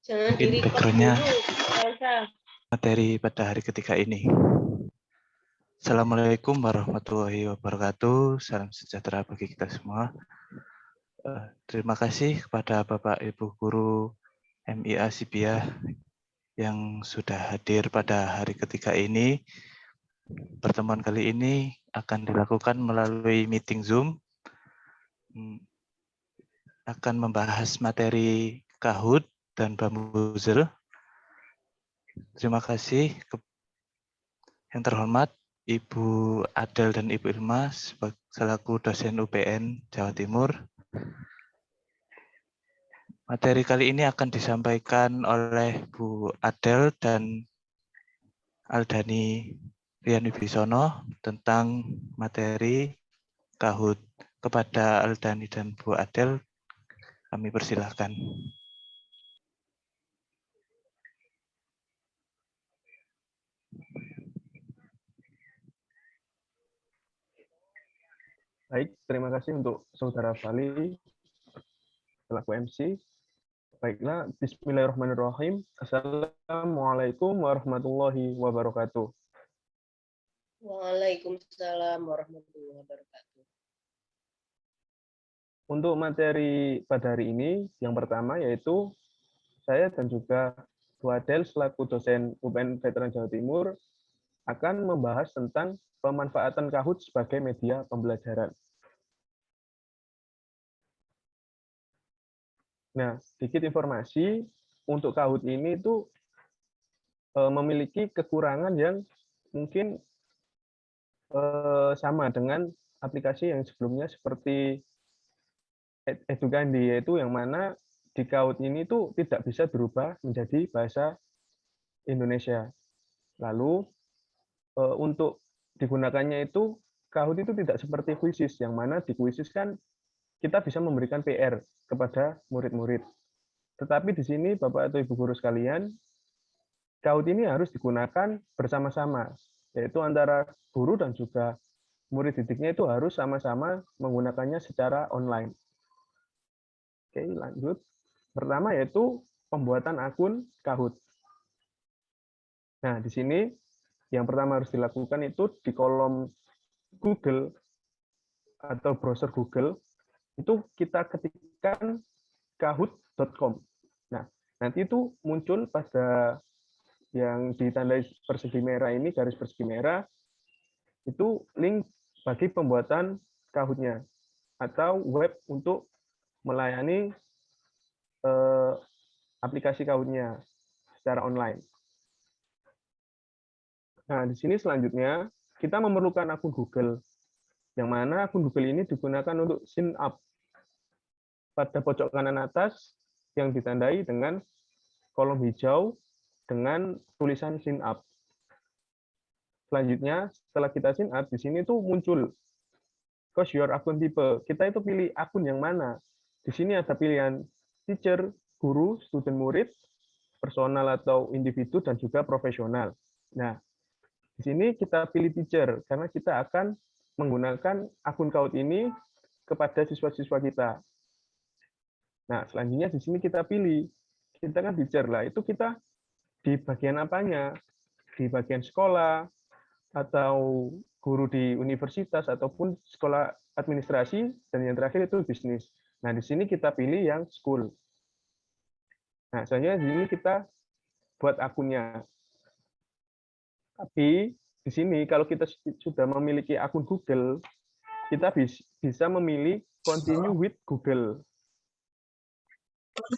Jangan Mungkin di-record background-nya dulu, Elsa. materi pada hari ketiga ini. Assalamualaikum warahmatullahi wabarakatuh. Salam sejahtera bagi kita semua. Terima kasih kepada Bapak Ibu Guru MIA Sibiah yang sudah hadir pada hari ketiga ini. Pertemuan kali ini akan dilakukan melalui meeting Zoom. Akan membahas materi Kahoot dan Bambuzel. Terima kasih yang terhormat Ibu Adel dan Ibu Ilma selaku dosen UPN Jawa Timur. Materi kali ini akan disampaikan oleh Bu Adel dan Aldani Rianibisono tentang materi Kahoot. Kepada Aldani dan Bu Adel, kami persilahkan. Baik, terima kasih untuk Saudara Fali selaku MC. Baiklah, bismillahirrahmanirrahim. Assalamualaikum warahmatullahi wabarakatuh. Waalaikumsalam warahmatullahi wabarakatuh. Untuk materi pada hari ini, yang pertama yaitu saya dan juga Bu Adel selaku dosen UPN Veteran Jawa Timur akan membahas tentang pemanfaatan Kahoot sebagai media pembelajaran. Nah, sedikit informasi untuk Kahoot ini itu memiliki kekurangan yang mungkin sama dengan aplikasi yang sebelumnya seperti Edukandi, yaitu yang mana di Kahoot ini tuh tidak bisa berubah menjadi bahasa Indonesia. Lalu untuk digunakannya itu Kahoot itu tidak seperti Quizzes, yang mana di Quizzes kan kita bisa memberikan PR kepada murid-murid. Tetapi di sini Bapak atau Ibu guru sekalian, Kahoot ini harus digunakan bersama-sama, yaitu antara guru dan juga murid didiknya itu harus sama-sama menggunakannya secara online. Oke, lanjut. Pertama yaitu pembuatan akun Kahoot. Nah, di sini yang pertama harus dilakukan itu di kolom Google atau browser Google, itu kita ketikkan kahoot.com. Nah, nanti itu muncul pada yang ditandai persegi merah ini, garis persegi merah, itu link bagi pembuatan Kahoot-nya atau web untuk melayani aplikasi Kahoot-nya secara online. Nah, di sini selanjutnya kita memerlukan akun Google, yang mana akun Google ini digunakan untuk sign up. Pada pojok kanan atas yang ditandai dengan kolom hijau dengan tulisan sign up. Selanjutnya, setelah kita sign up, di sini tuh muncul choose your akun tipe. Kita itu pilih akun yang mana. Di sini ada pilihan teacher, guru, student murid, personal atau individu, dan juga profesional. Nah, di sini kita pilih teacher, karena kita akan menggunakan akun Kahoot ini kepada siswa-siswa kita. Nah, selanjutnya di sini kita pilih. Kita kan teacher lah, itu kita di bagian apanya? Di bagian sekolah, atau guru di universitas, ataupun sekolah administrasi, dan yang terakhir itu bisnis. Nah, di sini kita pilih yang school. Nah, selanjutnya di sini kita buat akunnya. Tapi di sini kalau kita sudah memiliki akun Google, kita bisa memilih continue with Google.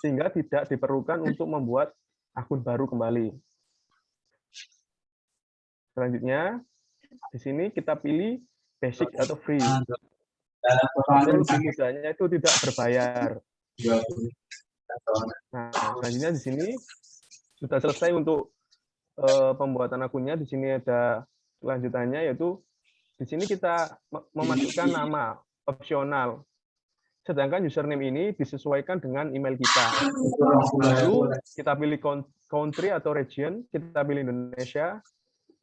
Sehingga tidak diperlukan untuk membuat akun baru kembali. Selanjutnya, di sini kita pilih basic atau free. Atau lebih mudahnya itu tidak berbayar. Nah, selanjutnya di sini sudah selesai untuk pembuatan akunnya. Di sini ada kelanjutannya, yaitu di sini kita memasukkan nama opsional. Sedangkan username ini disesuaikan dengan email kita. Lalu kita pilih country atau region, kita pilih Indonesia.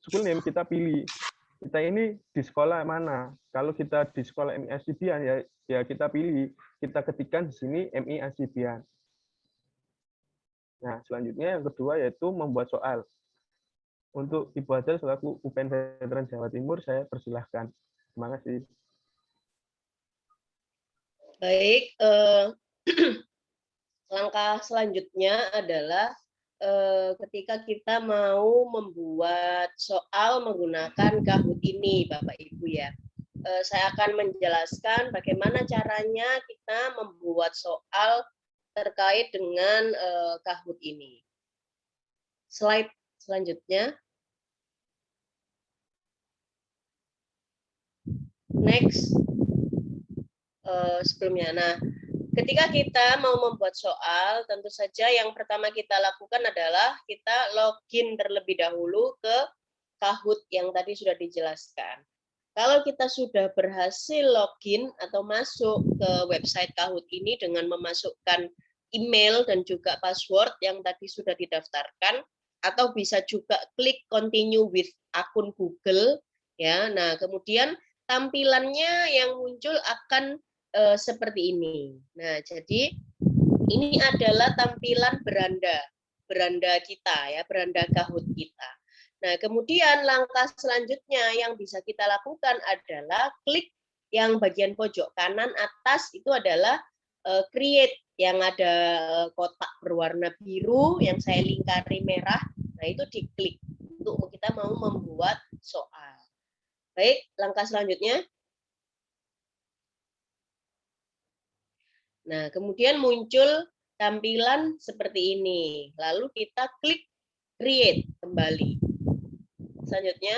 School name kita pilih. Kita ini di sekolah mana? Kalau kita di sekolah MIA Sibian, ya kita pilih. Kita ketikkan di sini MIA Sibian. Nah, selanjutnya yang kedua yaitu membuat soal. Untuk Ibu Adel selaku UPN Veteran Jawa Timur, saya persilahkan. Terima kasih. Baik, langkah selanjutnya adalah ketika kita mau membuat soal menggunakan Kahoot ini, Bapak Ibu ya. Saya akan menjelaskan bagaimana caranya kita membuat soal terkait dengan Kahoot ini. Slide selanjutnya. Next. Sebelumnya. Nah, ketika kita mau membuat soal, tentu saja yang pertama kita lakukan adalah kita login terlebih dahulu ke Kahoot yang tadi sudah dijelaskan. Kalau kita sudah berhasil login atau masuk ke website Kahoot ini dengan memasukkan email dan juga password yang tadi sudah didaftarkan, atau bisa juga klik continue with akun Google, ya. Nah, kemudian tampilannya yang muncul akan seperti ini. Nah, jadi ini adalah tampilan beranda kita ya, beranda Kahoot kita. Nah, kemudian langkah selanjutnya yang bisa kita lakukan adalah klik yang bagian pojok kanan atas, itu adalah create yang ada kotak berwarna biru yang saya lingkari merah. Nah, itu diklik untuk kita mau membuat soal. Baik, langkah selanjutnya. Nah, kemudian muncul tampilan seperti ini. Lalu kita klik create kembali. Selanjutnya.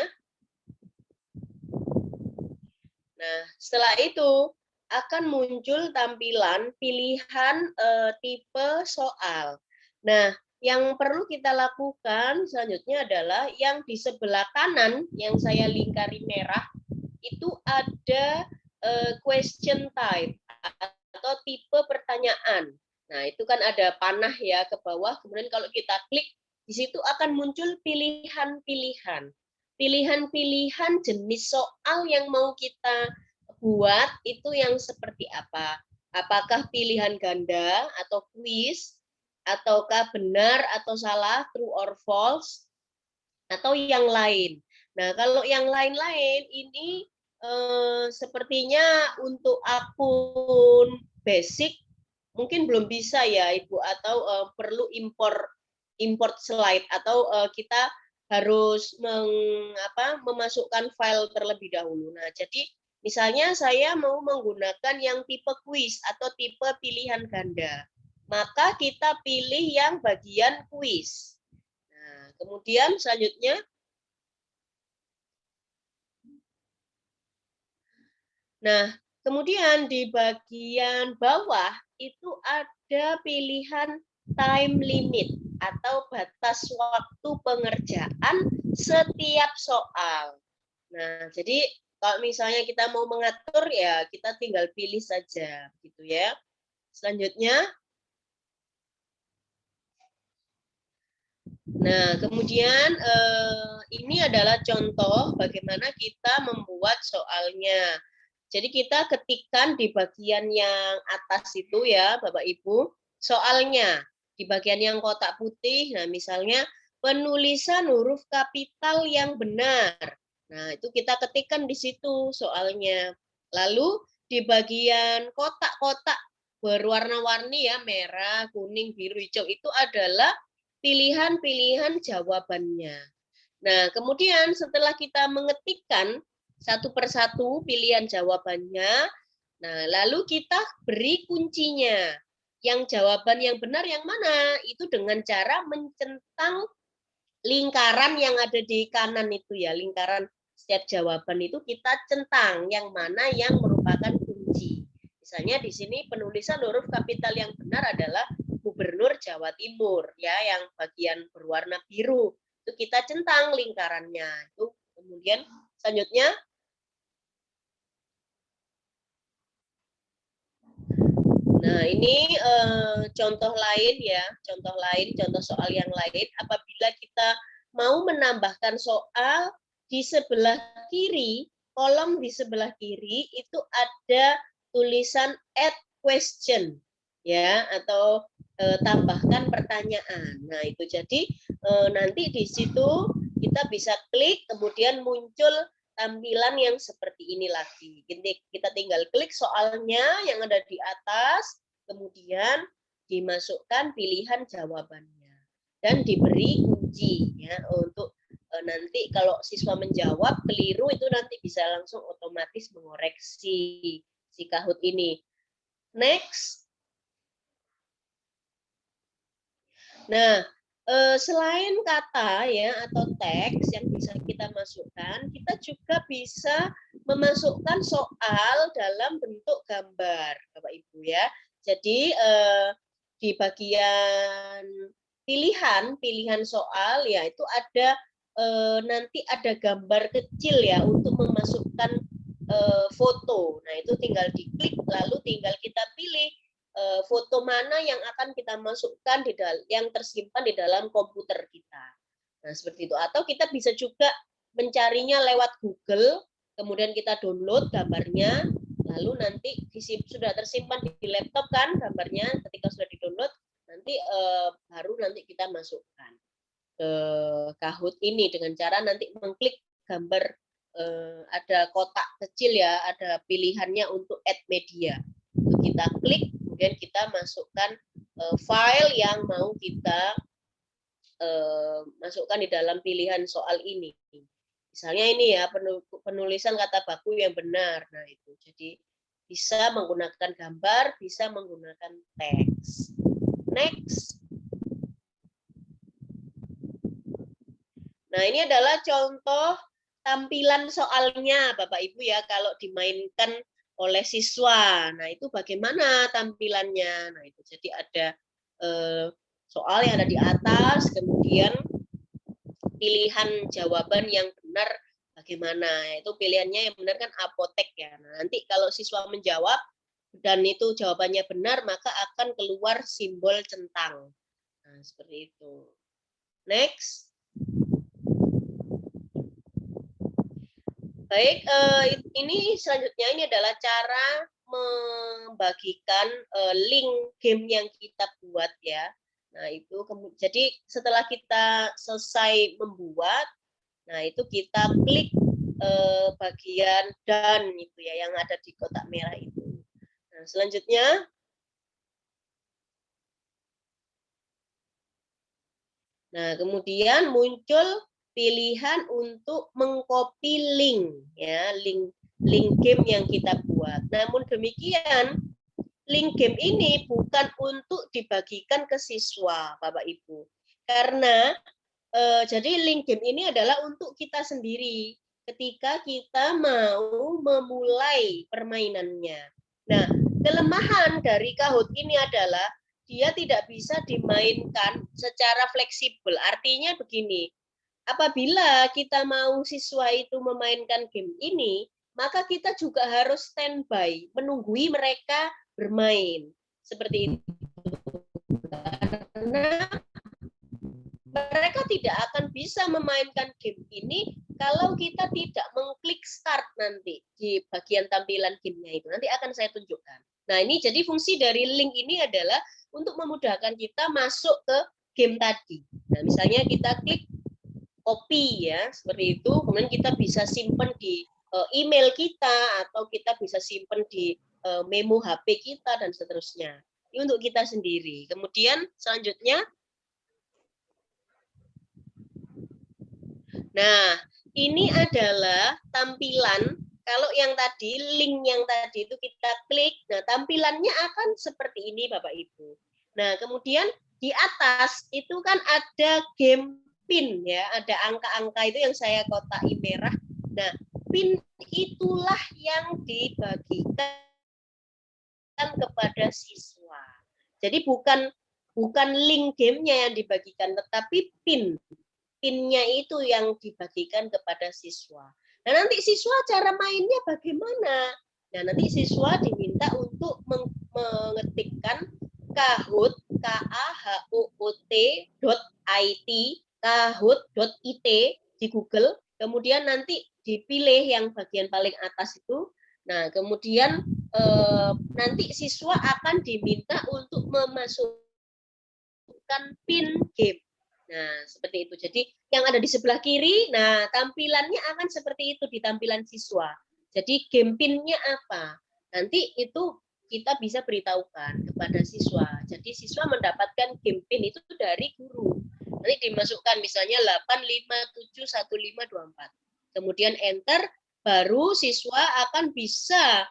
Nah, setelah itu akan muncul tampilan pilihan tipe soal. Nah, yang perlu kita lakukan selanjutnya adalah yang di sebelah kanan yang saya lingkari merah itu ada question type atau tipe pertanyaan. Nah, itu kan ada panah ya ke bawah. Kemudian kalau kita klik, di situ akan muncul pilihan-pilihan. Pilihan-pilihan jenis soal yang mau kita buat itu yang seperti apa? Apakah pilihan ganda atau kuis, ataukah benar atau salah, true or false, atau yang lain. Nah, kalau yang lain-lain ini sepertinya untuk akun basic mungkin belum bisa ya Ibu, atau perlu import slide, atau kita harus memasukkan file terlebih dahulu. Nah, jadi misalnya saya mau menggunakan yang tipe kuis atau tipe pilihan ganda, maka kita pilih yang bagian kuis. Nah, kemudian selanjutnya kemudian di bagian bawah itu ada pilihan time limit atau batas waktu pengerjaan setiap soal. Nah, jadi kalau misalnya kita mau mengatur ya kita tinggal pilih saja gitu ya. Selanjutnya. Nah, kemudian ini adalah contoh bagaimana kita membuat soalnya. Jadi kita ketikkan di bagian yang atas itu ya, Bapak Ibu, soalnya di bagian yang kotak putih. Nah, misalnya penulisan huruf kapital yang benar. Nah, itu kita ketikkan di situ soalnya. Lalu di bagian kotak-kotak berwarna-warni ya, merah, kuning, biru, hijau, itu adalah pilihan-pilihan jawabannya. Nah, kemudian setelah kita mengetikkan satu persatu pilihan jawabannya, nah lalu kita beri kuncinya. Yang jawaban yang benar yang mana? Itu dengan cara mencentang lingkaran yang ada di kanan itu ya, lingkaran setiap jawaban itu kita centang yang mana yang merupakan kunci. Misalnya di sini penulisan huruf kapital yang benar adalah Gubernur Jawa Timur ya, yang bagian berwarna biru. Itu kita centang lingkarannya. Itu kemudian selanjutnya nah ini contoh lain ya, contoh soal yang lain. Apabila kita mau menambahkan soal di sebelah kiri, kolom di sebelah kiri itu ada tulisan add question ya, atau tambahkan pertanyaan. Nah, itu jadi nanti di situ kita bisa klik, kemudian muncul tampilan yang seperti ini lagi. Kita tinggal klik soalnya yang ada di atas, kemudian dimasukkan pilihan jawabannya dan diberi kunci ya untuk nanti kalau siswa menjawab keliru itu nanti bisa langsung otomatis mengoreksi si Kahoot ini. Next. Nah, selain kata ya atau teks yang bisa kita masukkan, kita juga bisa memasukkan soal dalam bentuk gambar, Bapak Ibu ya. Jadi di bagian pilihan soal ya itu ada nanti ada gambar kecil ya untuk memasukkan foto. Nah, itu tinggal diklik lalu tinggal kita pilih foto mana yang akan kita masukkan yang tersimpan di dalam komputer kita. Nah, seperti itu. Atau kita bisa juga mencarinya lewat Google, kemudian kita download gambarnya, lalu nanti sudah tersimpan di laptop kan gambarnya, ketika sudah di-download, nanti baru nanti kita masukkan ke Kahoot ini dengan cara nanti mengklik gambar, ada kotak kecil ya, ada pilihannya untuk add media. Kita klik, kemudian kita masukkan file yang mau kita masukkan di dalam pilihan soal ini. Misalnya ini ya, penulisan kata baku yang benar. Nah, itu. Jadi bisa menggunakan gambar, bisa menggunakan teks. Next. Nah, ini adalah contoh tampilan soalnya, Bapak Ibu ya, kalau dimainkan oleh siswa. Nah, itu bagaimana tampilannya? Nah, itu jadi ada soal yang ada di atas, kemudian pilihan jawaban yang benar bagaimana. Itu pilihannya yang benar kan apotek ya. Nah, nanti kalau siswa menjawab dan itu jawabannya benar, maka akan keluar simbol centang. Nah, seperti itu. Next. Baik, ini selanjutnya ini adalah cara membagikan link game yang kita buat ya. Nah, itu jadi setelah kita selesai membuat, nah itu kita klik bagian done itu ya yang ada di kotak merah itu. Nah, selanjutnya kemudian muncul pilihan untuk mengcopy link ya, link game yang kita buat. Namun demikian, link game ini bukan untuk dibagikan ke siswa, Bapak Ibu. Karena jadi link game ini adalah untuk kita sendiri ketika kita mau memulai permainannya. Nah, kelemahan dari Kahoot ini adalah dia tidak bisa dimainkan secara fleksibel. Artinya begini, apabila kita mau siswa itu memainkan game ini, maka kita juga harus standby, menunggui mereka bermain. Seperti itu. Karena mereka tidak akan bisa memainkan game ini kalau kita tidak mengklik start nanti di bagian tampilan gamenya itu. Nanti akan saya tunjukkan. Nah, ini jadi fungsi dari link ini adalah untuk memudahkan kita masuk ke game tadi. Nah, misalnya kita klik copy ya, seperti itu. Kemudian kita bisa simpan di email kita atau kita bisa simpan di memo HP kita dan seterusnya. Ini untuk kita sendiri. Kemudian selanjutnya, nah ini adalah tampilan. Kalau yang tadi, link yang tadi itu kita klik, nah tampilannya akan seperti ini Bapak Ibu. Nah kemudian di atas itu kan ada game pin ya, ada angka-angka itu yang saya kotai merah. Nah, pin itulah yang dibagikan kepada siswa. Jadi bukan link gamenya yang dibagikan, tetapi pinnya itu yang dibagikan kepada siswa. Nah, nanti siswa cara mainnya bagaimana? Nah, nanti siswa diminta untuk mengetikkan Kahoot, kahoot.it, kahoot.it di Google, kemudian nanti dipilih yang bagian paling atas itu. Nah, kemudian nanti siswa akan diminta untuk memasukkan memasukkan pin game. Nah, seperti itu. Jadi yang ada di sebelah kiri, nah tampilannya akan seperti itu di tampilan siswa. Jadi game pinnya apa? Nanti itu kita bisa beritahukan kepada siswa. Jadi siswa mendapatkan game pin itu dari guru. Nanti dimasukkan misalnya 8571524. Kemudian enter, baru siswa akan bisa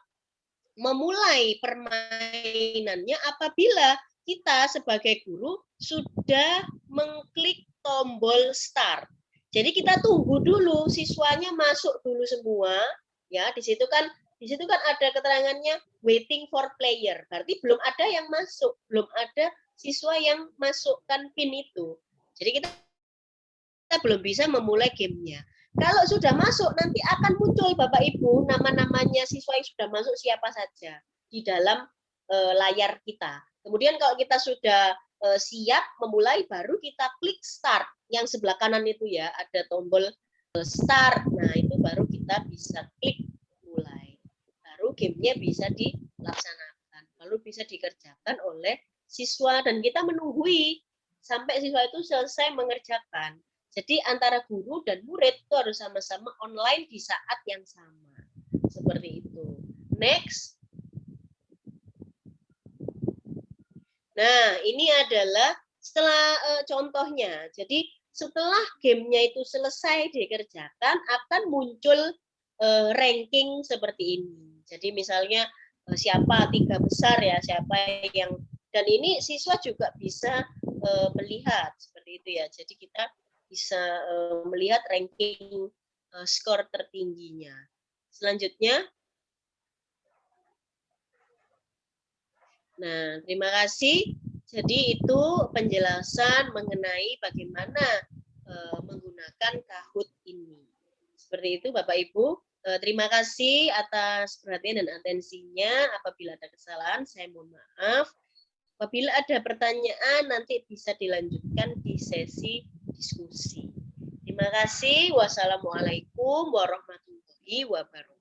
memulai permainannya apabila kita sebagai guru sudah mengklik tombol start. Jadi kita tunggu dulu siswanya masuk dulu semua, ya. Di situ kan ada keterangannya waiting for player. Berarti belum ada yang masuk, belum ada siswa yang masukkan pin itu. Jadi kita belum bisa memulai gamenya. Kalau sudah masuk, nanti akan muncul Bapak Ibu nama-namanya siswa yang sudah masuk siapa saja di dalam layar kita. Kemudian kalau kita sudah siap memulai, baru kita klik start. Yang sebelah kanan itu ya, ada tombol start. Nah, itu baru kita bisa klik mulai. Baru gamenya bisa dilaksanakan. Lalu bisa dikerjakan oleh siswa dan kita menunggui sampai siswa itu selesai mengerjakan. Jadi antara guru dan murid itu harus sama-sama online di saat yang sama. Seperti itu. Next. Nah, ini adalah setelah contohnya. Jadi setelah gamenya itu selesai dikerjakan, akan muncul ranking seperti ini. Jadi misalnya siapa 3 besar ya, siapa yang, dan ini siswa juga bisa melihat seperti itu ya. Jadi kita bisa melihat ranking skor tertingginya. Selanjutnya. Nah, terima kasih. Jadi itu penjelasan mengenai bagaimana menggunakan Kahoot ini. Seperti itu Bapak Ibu. Terima kasih atas perhatian dan atensinya. Apabila ada kesalahan, saya mohon maaf. Apabila ada pertanyaan, nanti bisa dilanjutkan di sesi diskusi. Terima kasih. Wassalamualaikum warahmatullahi wabarakatuh.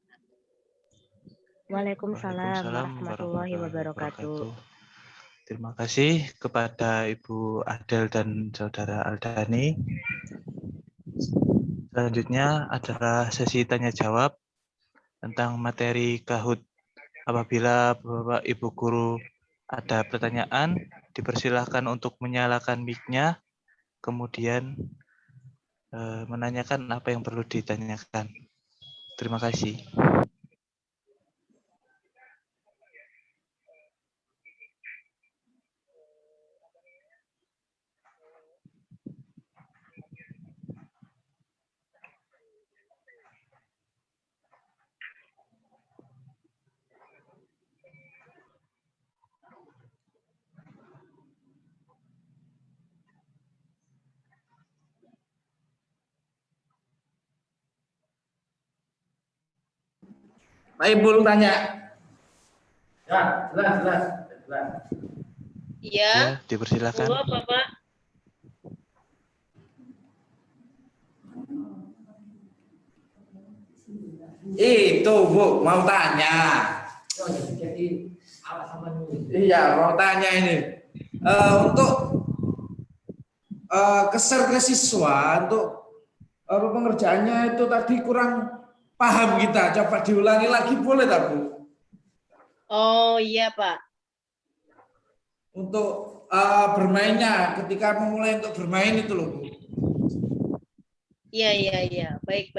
Waalaikumsalam warahmatullahi wabarakatuh. Terima kasih kepada Ibu Adel dan Saudara Aldani. Selanjutnya adalah sesi tanya jawab tentang materi Kahoot. Apabila Bapak Ibu guru ada pertanyaan, dipersilahkan untuk menyalakan mic-nya, kemudian menanyakan apa yang perlu ditanyakan. Terima kasih. Pak Ibu tanya. Ya, jelas. Iya. Dipersilakan. Bapak. Itu Bu, mau tanya. Iya, mau tanya ini. Untuk keser ke siswa, untuk pengerjaannya itu tadi kurang paham kita. Coba diulangi lagi boleh tak Bu? Oh iya Pak. Untuk bermainnya, ketika memulai untuk bermain itu loh Bu. Iya. Baik.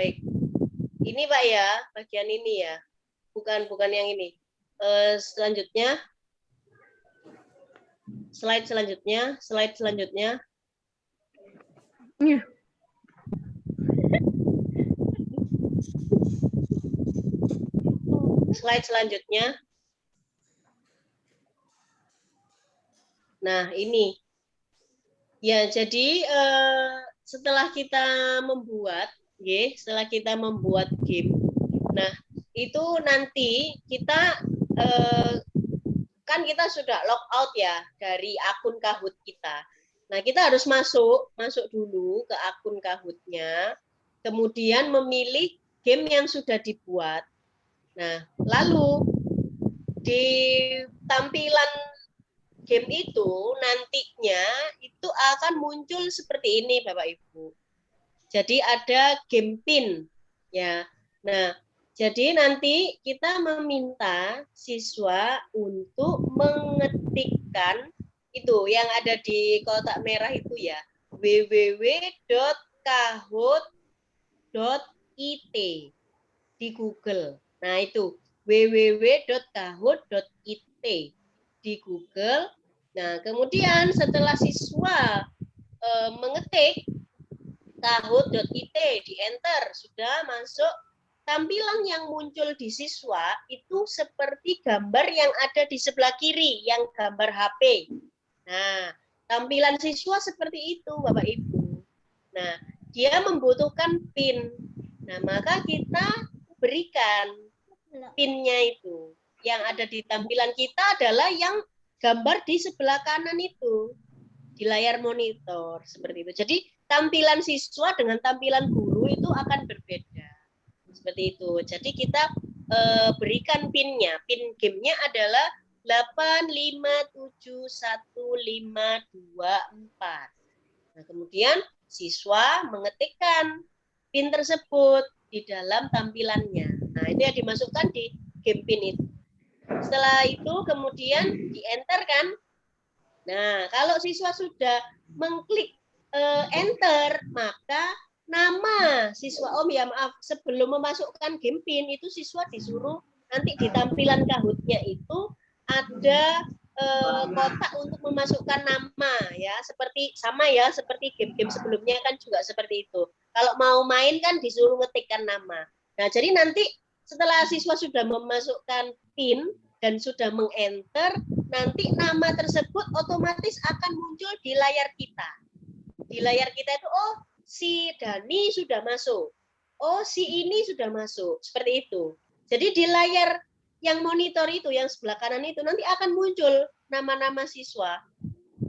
Ini Pak ya, bagian ini ya. Bukan yang ini. Selanjutnya. Slide selanjutnya. Iya. Slide selanjutnya. Nah, ini. Ya, jadi setelah kita membuat game, nah itu nanti kita kan kita sudah log out ya dari akun Kahoot kita. Nah, kita harus masuk dulu ke akun Kahoot-nya, kemudian memilih game yang sudah dibuat. Nah, lalu di tampilan game itu nantinya itu akan muncul seperti ini Bapak Ibu. Jadi ada game pin ya. Nah, jadi nanti kita meminta siswa untuk mengetikkan itu yang ada di kotak merah itu ya, www.kahoot.it di Google. Nah, itu www.kahoot.it di Google. Nah, kemudian setelah siswa mengetik kahoot.it di enter, sudah masuk, tampilan yang muncul di siswa itu seperti gambar yang ada di sebelah kiri, yang gambar HP. Nah, tampilan siswa seperti itu, Bapak Ibu. Nah, dia membutuhkan PIN. Nah, maka kita berikan PIN-nya itu. Yang ada di tampilan kita adalah yang gambar di sebelah kanan itu, di layar monitor, seperti itu. Jadi, tampilan siswa dengan tampilan guru itu akan berbeda. Seperti itu. Jadi, kita berikan PIN-nya. PIN game-nya adalah 8571524. Nah, kemudian siswa mengetikkan PIN tersebut di dalam tampilannya. Nah, itu yang dimasukkan di game PIN itu. Setelah itu kemudian di-enter kan. Nah, kalau siswa sudah mengklik enter, maka nama siswa, sebelum memasukkan game PIN itu siswa disuruh nanti di tampilan Kahoot-nya itu ada kotak untuk memasukkan nama ya, seperti sama ya seperti game-game sebelumnya kan juga seperti itu. Kalau mau main kan disuruh ngetikkan nama. Nah, jadi nanti setelah siswa sudah memasukkan PIN dan sudah meng-enter, nanti nama tersebut otomatis akan muncul di layar kita. Di layar kita itu, oh si Dani sudah masuk, oh si ini sudah masuk, seperti itu. Jadi di layar yang monitor itu, yang sebelah kanan itu, nanti akan muncul nama-nama siswa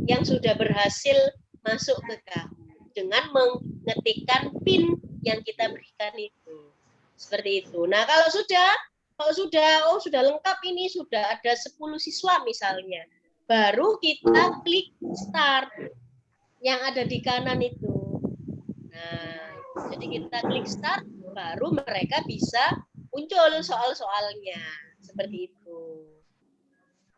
yang sudah berhasil masuk ke Kahoot dengan mengetikkan PIN yang kita berikan itu. Seperti itu. Nah, kalau sudah lengkap ini, sudah ada 10 siswa misalnya, baru kita klik start yang ada di kanan itu. Nah, jadi kita klik start, baru mereka bisa muncul soal-soalnya. Seperti itu.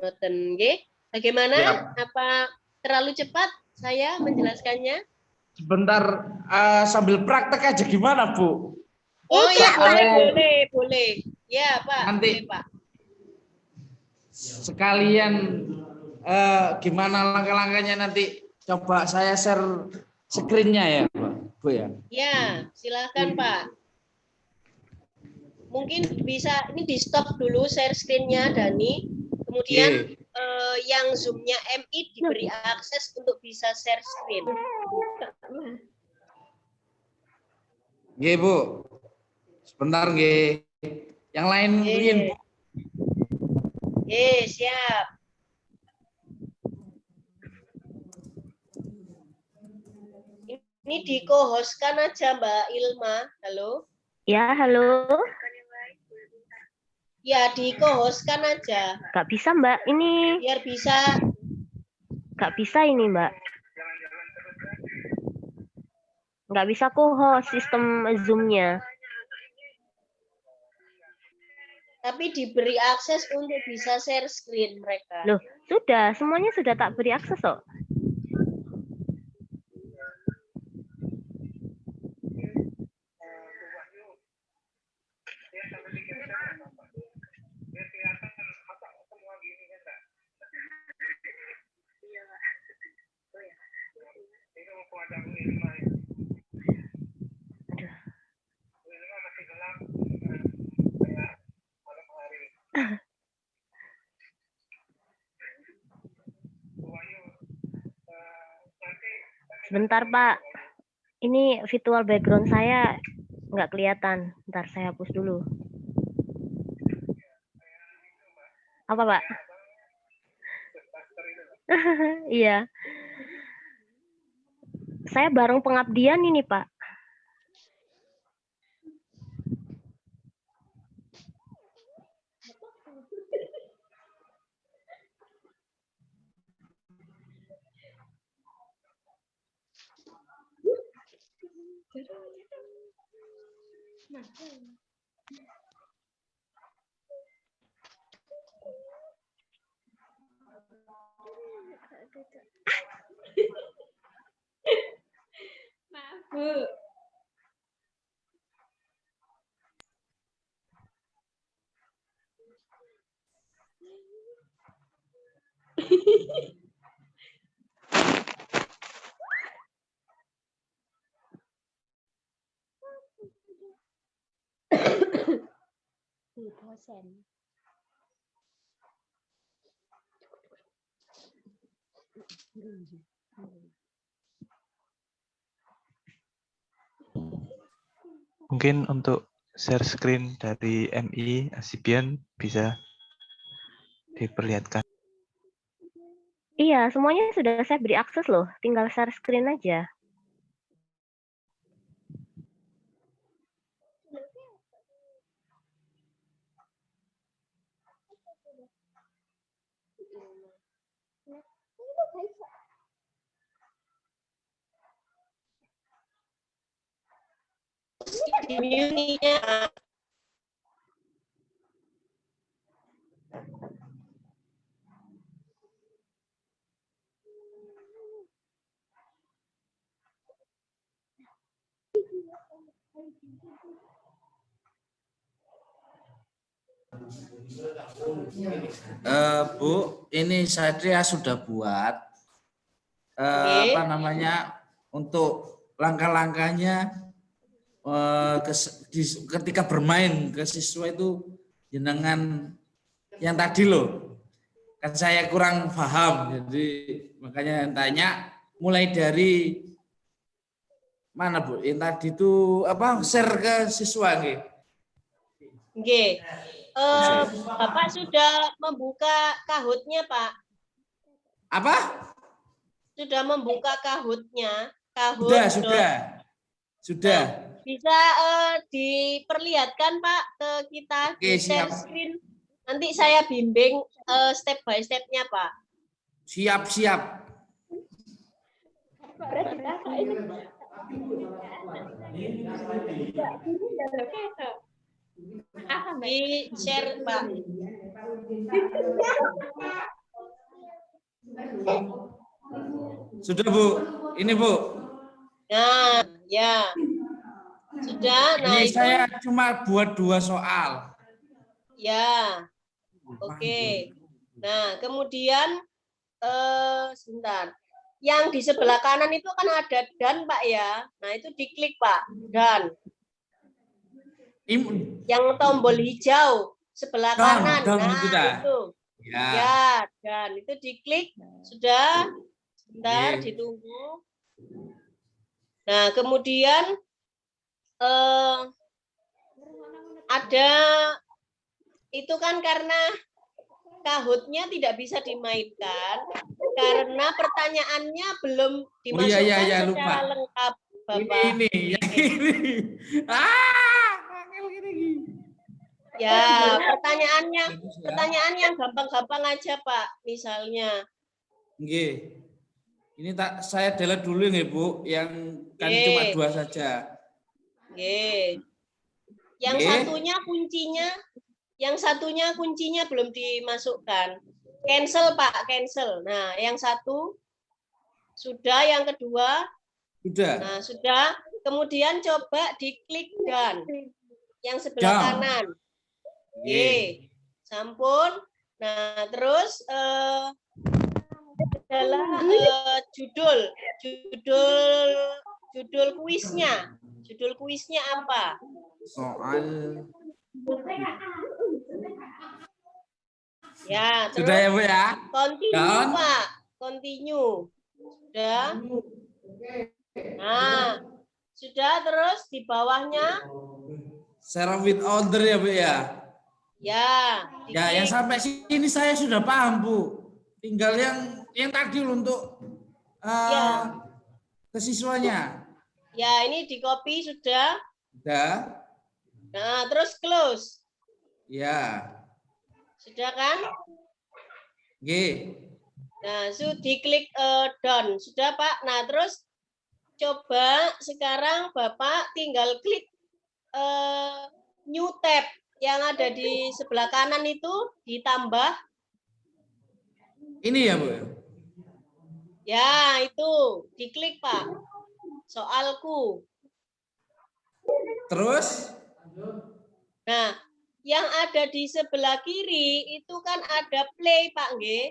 Ngoten nggih. Bagaimana? Ya. Apa terlalu cepat saya menjelaskannya? Sebentar, sambil praktek aja gimana, Bu? Oh ya, boleh. Ya, Pak. Nanti, boleh, Pak. Sekalian gimana langkah-langkahnya nanti coba saya share screen-nya ya, Pak, Bu ya. Ya, silakan Pak. Mungkin bisa ini di stop dulu share screen-nya Dani. Kemudian yang Zoom-nya MI diberi akses untuk bisa share screen. Nggih, Bu. Sebentar nggih. Yang lain mungkin, Bu. Siap. Ini di co-hostkan aja Mbak Ilma. Halo? Ya, halo. Ya, di co-hostkan aja. Gak bisa, Mbak. Ini. Biar bisa. Gak bisa ini, Mbak. Gak bisa co-host sistem Zoom-nya. Tapi diberi akses untuk bisa share screen mereka. Loh, sudah. Semuanya sudah tak beri akses kok. Sebentar, Pak. Ini virtual background saya nggak kelihatan. Bentar, saya hapus dulu. Apa, Pak? Iya. Saya bareng pengabdian ini, Pak. Maaf, Bu. Dosen. Mungkin untuk share screen dari MI Asibian bisa diperlihatkan. Iya, semuanya sudah saya beri akses loh. Tinggal share screen aja. Di mute-nya. Bu, ini saya sudah buat Oke. apa namanya untuk langkah-langkahnya ketika bermain ke siswa itu jenengan yang tadi loh, kan saya kurang paham, jadi makanya tanya mulai dari mana Bu? Yang tadi itu apa share ke siswa nggih? Oke. Bapak sudah membuka Kahoot-nya, Pak? Apa? Sudah membuka Kahoot-nya? Kahoot. Sudah. Bisa diperlihatkan, Pak, ke kita di share screen. Nanti saya bimbing step by step-nya, Pak. Siap. Di share, Pak. Sudah Bu, ini Bu. Nah, ya. Sudah. Nah, Ini itu saya cuma buat 2 soal. ya. Oke. Nah, kemudian sebentar. Yang di sebelah kanan itu kan ada dan, Pak ya. Nah, itu diklik, Pak. Dan. Yang tombol hijau sebelah kanan. Nah, itu. Ya, dan itu diklik. Sudah. Sebentar, ditunggu. Nah, kemudian ada itu kan karena Kahoot-nya tidak bisa dimainkan karena pertanyaannya belum dimasukkan secara lengkap, Bapak. Ini. Ya, pertanyaan yang gampang-gampang aja, Pak. Misalnya. Nggih. Ini saya delete dulu nggih, Bu, yang kan cuma 2 saja. Oke. Yang satunya kuncinya belum dimasukkan. Cancel, Pak, cancel. Nah, yang satu sudah, yang kedua sudah. Nah, sudah. Kemudian coba diklik dan yang sebelah kanan. Oke. Sampun. Nah, terus adalah judul kuisnya. Judul kuisnya apa? Soal. Ya, terus sudah ya, Bu ya? Continue, Pak. Continue. Sudah. Nah, sudah, terus di bawahnya Share with order ya, Bu ya? Ya. Ya, yang sampai sini saya sudah paham, Bu. Tinggal yang tadi untuk ke siswanya. Ya, ini di copy sudah. Sudah. Nah, terus close. Ya. Sudah kan? Oke. Nah, diklik done. Sudah, Pak. Nah, terus coba sekarang Bapak tinggal klik new tab yang ada di sebelah kanan itu ditambah. Ini ya, Bu. Ya, itu diklik, Pak. Soalku. Terus? Nah, yang ada di sebelah kiri itu kan ada play, Pak, nggih.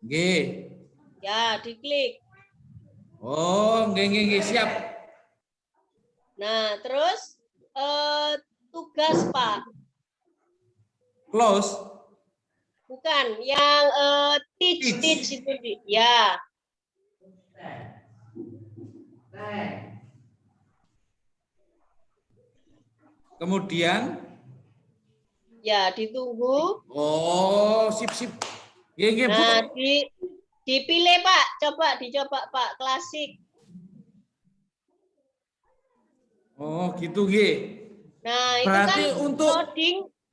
Nggih. Ya, diklik. Oh, nggih, siap. Nah, terus tugas, Pak. Close. Bukan, yang teach itu ya. Kemudian? Ya, ditunggu. Oh, sip. Nggih, Bu. Nah, dipilih, Pak. Dicoba, Pak. Klasik. Oh, gitu, nggih. Nah, Berarti itu kan untuk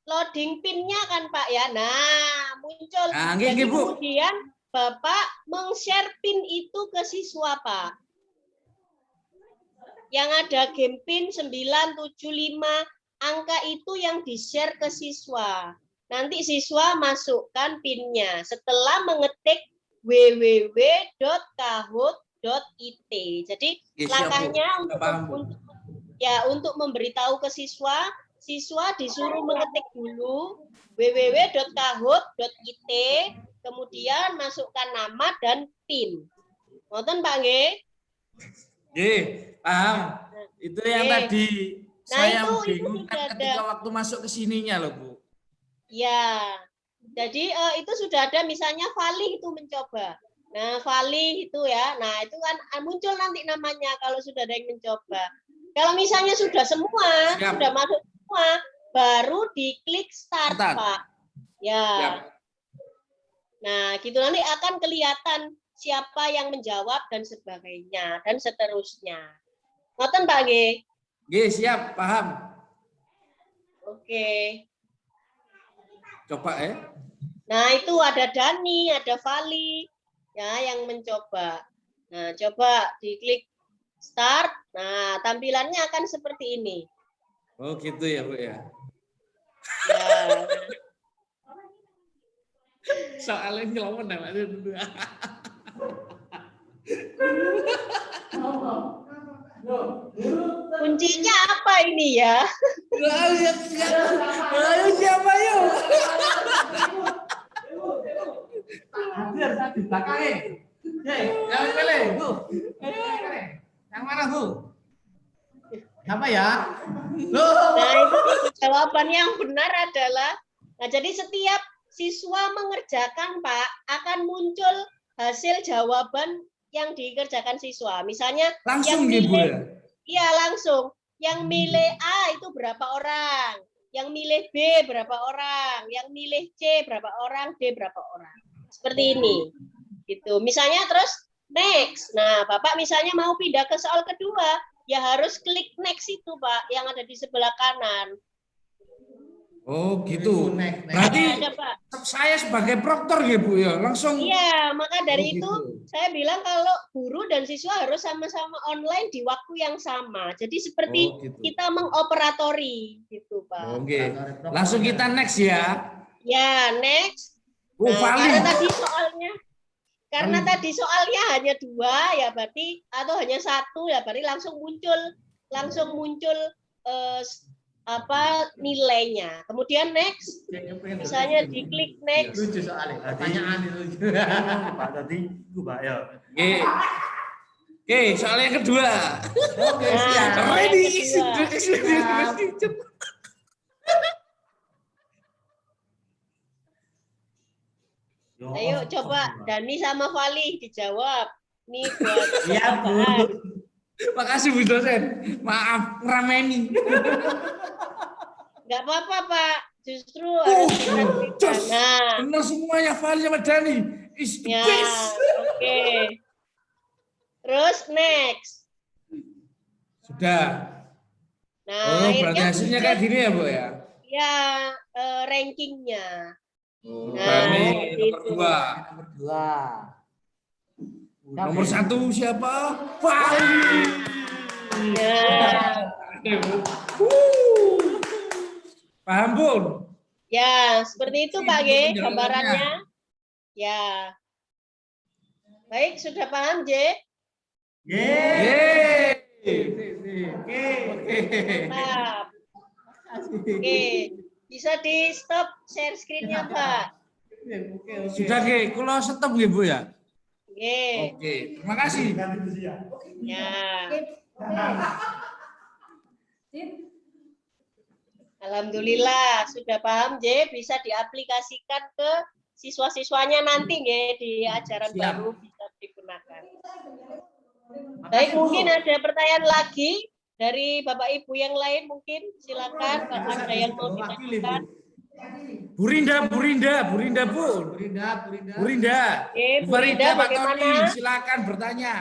loading pin-nya kan, Pak ya. Nah, muncul. Nah, Jadi Bu. kemudian Bapak meng-share pin itu ke siswa, Pak. Yang ada game pin 975, angka itu yang di-share ke siswa. Nanti siswa masukkan pinnya setelah mengetik www.kahoot.it. Jadi langkahnya untuk memberitahu ke siswa disuruh mengetik dulu www.kahoot.it, kemudian masukkan nama dan PIN. Ngoten Pak nggih? Nggih, paham. Itu yang tadi saya bingung ketika waktu masuk ke sininya loh, Bu. Ya. Jadi itu sudah ada misalnya Fali itu mencoba. Nah, Fali itu ya. Nah, itu kan muncul nanti namanya kalau sudah ada yang mencoba. Kalau misalnya sudah semua, sudah masuk semua, baru diklik start, Pak. Ya. Siap. Nah, gitu nanti akan kelihatan siapa yang menjawab dan sebagainya dan seterusnya. Ngoten Pak nggih? Nggih, siap, paham. Oke. Coba ya. Nah, itu ada Dani, ada Fali ya yang mencoba. Nah, coba diklik start. Nah, tampilannya akan seperti ini. Oh, gitu ya, Bu ya. Ya. Soalnya ngelawan namanya dulu. Kuncinya apa ini ya? Ayo siapa yuk? Hadir di belakangnya. Yang pilih, Bu. Yang mana, Bu? Siapa ya? Nah, itu jawaban yang benar adalah, nah jadi setiap siswa mengerjakan, Pak, akan muncul hasil jawaban yang dikerjakan siswa. Misalnya langsung yang milih, ya? Iya, langsung. Yang milih A itu berapa orang? Yang milih B berapa orang? Yang milih C berapa orang? D berapa orang? Seperti ini. Gitu. Misalnya terus next. Nah, Bapak misalnya mau pindah ke soal kedua, ya harus klik next itu, Pak, yang ada di sebelah kanan. Oh, gitu. Berarti ya, Pak. Saya sebagai proktor ya, Bu ya, langsung. Iya, maka dari gitu. itu saya bilang kalau guru dan siswa harus sama-sama online di waktu yang sama. Jadi seperti gitu. kita mengoperatori gitu, Pak. Oke. Langsung kita next ya. Ya, next. Nah, karena tadi soalnya hanya 2 ya berarti, atau hanya 1 ya berarti langsung muncul nilainya. Kemudian next, misalnya diklik next. Lucu soalnya, pertanyaan itu. Pak tadi, Pak ya. Oke, soal yang kedua. Oke, siap. Ready. Ayo coba Dani sama Fali dijawab. Nih buat Iya, Bu. Makasih Bu dosen. Maaf ngerameni. Enggak apa-apa, Pak. Justru harus kita berikan. Nah, benar semuanya Fali sama Dani. Is the best. Oke. Terus next. Sudah. Nah, berarti hasilnya kayak gini ya, Bu ya? Ya, rankingnya. Nah, nomor 2. Nomor 1 siapa? Fahri. Ya. Paham, Bun? Ya, seperti itu Pak G, Jawabannya. gambarannya. Ya. Baik, sudah paham, J? Yeay. Mantap. Oke, bisa di stop share screen-nya, Pak. Sudah, Ge. Kalau stop nggih, Bu ya? Oke. Oke, terima kasih. Ya. Alhamdulillah sudah paham, J. Bisa diaplikasikan ke siswa-siswanya nanti, ya, di ajaran Siap. baru bisa digunakan. Baik, mungkin ada pertanyaan lagi dari Bapak Ibu yang lain, mungkin silakan kalau ada yang mau ditanyakan. Bu Rinda, Bu. Oke, Bu Bu Farida, Rinda Pak Tony, bagaimana? silakan bertanya.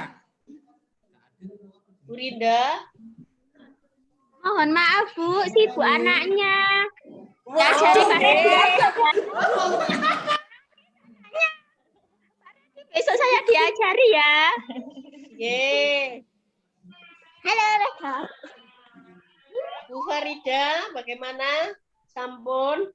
Bu Rinda. Mohon maaf Bu, sibuk anaknya. Wah, Diajari Pak Redi aja kan. Besok saya diajari ya. Ye. Halo Reka. Bu Farida, bagaimana? Sampun.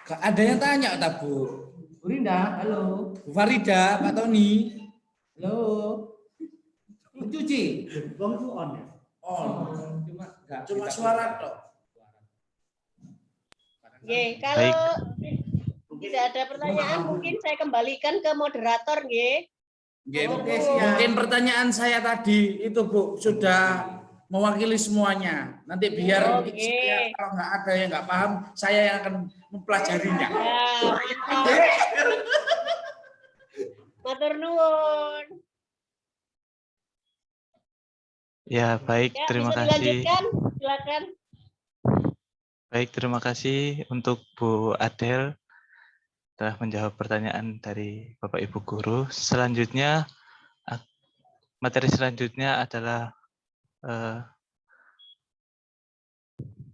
Ada yang tanya tak, Bu? Bu Rinda, halo. Bu Farida, Pak Tony. Halo. Mencuci. Bang itu on ya? Oh, cuma suara tok. Ye, kalau tidak ada pertanyaan, mungkin saya kembalikan ke moderator, ye. Nggih, Oke, mungkin pertanyaan saya tadi itu, Bu, sudah mewakili semuanya. Nanti biar Oke. saya kalau nggak ada yang nggak paham, saya yang akan mempelajarinya. Ya, mantap. Matur nuwun. Ya, baik, Ya, terima bisa kasih. dilanjutkan. Silakan. Baik, terima kasih untuk Bu Adel telah menjawab pertanyaan dari Bapak Ibu guru. Selanjutnya, materi selanjutnya adalah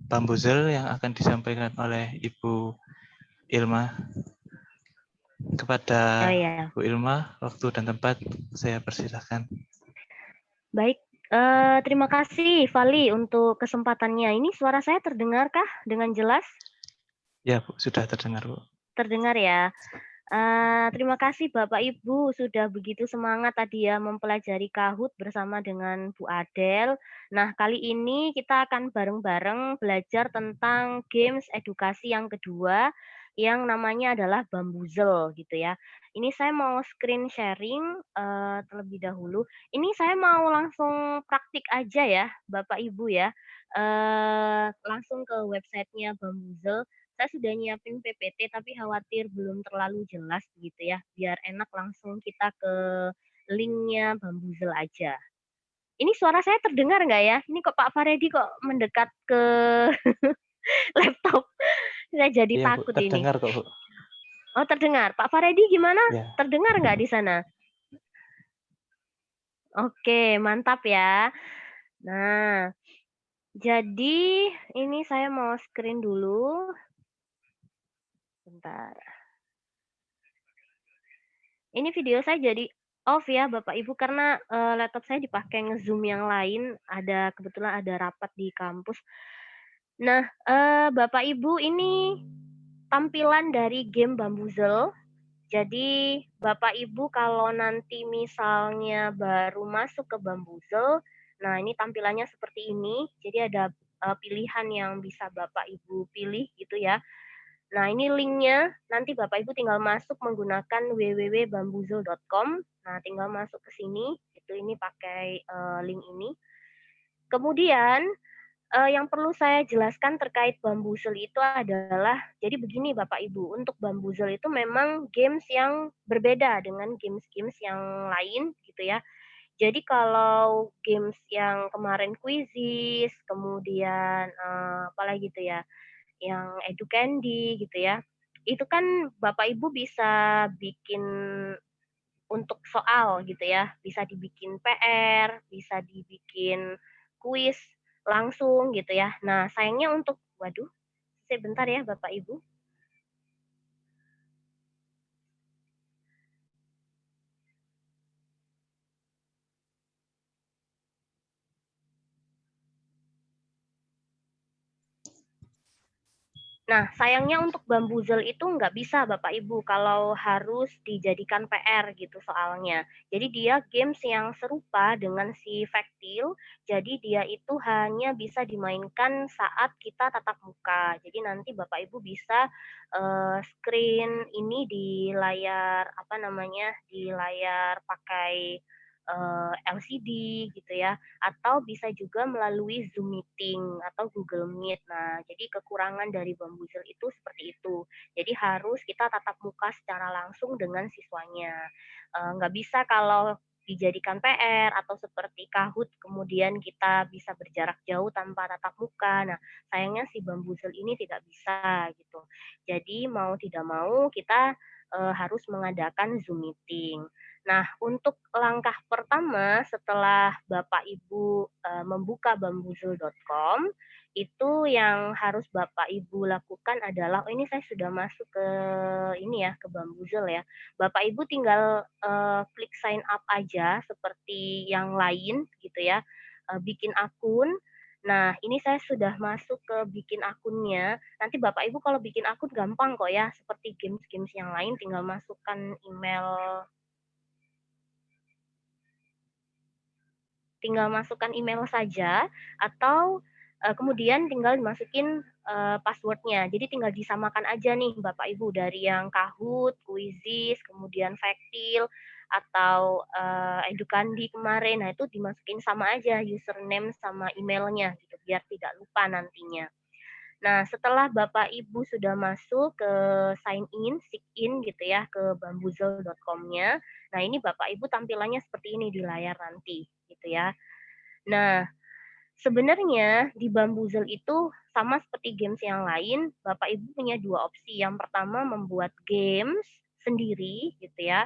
Bambuzel yang akan disampaikan oleh Ibu Ilma. Kepada Oh ya, Bu Ilma, waktu dan tempat saya persilahkan. baik. Terima kasih Vali untuk kesempatannya. Ini suara saya terdengarkah dengan jelas? Ya, Bu, sudah terdengar, Bu. Terdengar ya. Terima kasih Bapak Ibu sudah begitu semangat tadi ya mempelajari Kahoot bersama dengan Bu Adel. Nah, kali ini kita akan bareng-bareng belajar tentang games edukasi yang kedua yang namanya adalah Bambuzel gitu ya. Ini saya mau screen sharing terlebih dahulu. Ini saya mau langsung praktik aja ya Bapak Ibu ya. Langsung ke websitenya Bambuzel. Saya sudah nyiapin PPT tapi khawatir belum terlalu jelas gitu ya. Biar enak langsung kita ke linknya Bambuzel aja. Ini suara saya terdengar nggak ya? Ini kok Pak Faredi kok mendekat ke laptop. Saya jadi Iya, Bu, takut ini. terdengar kok, Bu. Oh, terdengar. Pak Faredi gimana? Ya. Terdengar nggak di sana? Oke, mantap ya. Nah, jadi ini saya mau screen dulu. Bentar. Ini video saya jadi off ya Bapak Ibu karena laptop saya dipakai nge-zoom yang lain. Kebetulan ada rapat di kampus. Nah, Bapak Ibu ini tampilan dari game Bambuzel. Jadi Bapak Ibu kalau nanti misalnya baru masuk ke Bambuzel, nah ini tampilannya seperti ini. Jadi ada pilihan yang bisa Bapak Ibu pilih gitu ya. Nah, ini linknya. Nanti Bapak Ibu tinggal masuk menggunakan www.bambuzel.com. Nah, tinggal masuk ke sini. Ini pakai link ini. Kemudian, yang perlu saya jelaskan terkait Bambuzel itu adalah, jadi begini Bapak Ibu, untuk Bambuzel itu memang games yang berbeda dengan games-games yang lain gitu ya. Jadi kalau games yang kemarin Quizizz, kemudian apalagi gitu ya, yang Educandy gitu ya, itu kan Bapak Ibu bisa bikin untuk soal gitu ya, bisa dibikin PR, bisa dibikin kuis, langsung gitu ya. Nah, sayangnya untuk waduh, sebentar ya Bapak Ibu. Nah, sayangnya untuk Bambuzel itu nggak bisa Bapak Ibu kalau harus dijadikan PR gitu soalnya. Jadi dia games yang serupa dengan si Factil, jadi dia itu hanya bisa dimainkan saat kita tatap muka. Jadi nanti Bapak Ibu bisa screen ini di layar apa namanya, di layar pakai LCD gitu ya, atau bisa juga melalui Zoom Meeting atau Google Meet. Nah, jadi kekurangan dari Bambuzel itu seperti itu. Jadi harus kita tatap muka secara langsung dengan siswanya. Nggak bisa kalau dijadikan PR atau seperti Kahoot, kemudian kita bisa berjarak jauh tanpa tatap muka. Nah, sayangnya si Bambuzel ini tidak bisa gitu. Jadi mau tidak mau kita harus mengadakan Zoom Meeting. Nah, untuk langkah pertama setelah Bapak Ibu membuka bambuzel.com, itu yang harus Bapak Ibu lakukan adalah, oh ini saya sudah masuk ke ini ya, ke Bambuzel ya. Bapak Ibu tinggal klik sign up aja seperti yang lain gitu ya, bikin akun. Nah, ini saya sudah masuk ke bikin akunnya. Nanti Bapak Ibu kalau bikin akun gampang kok ya, seperti games-games yang lain tinggal masukkan email saja atau kemudian tinggal dimasukin password-nya. Jadi tinggal disamakan aja nih Bapak Ibu dari yang Kahoot, Quizizz, kemudian Factil atau Edukandi kemarin. Nah, itu dimasukin sama aja username sama emailnya gitu biar tidak lupa nantinya. Nah, setelah Bapak Ibu sudah masuk ke sign in gitu ya ke bambuzel.com-nya. Nah, ini Bapak Ibu tampilannya seperti ini di layar nanti gitu ya. Nah, sebenarnya di Bambuzel itu sama seperti games yang lain, Bapak Ibu punya dua opsi. Yang pertama membuat games sendiri gitu ya.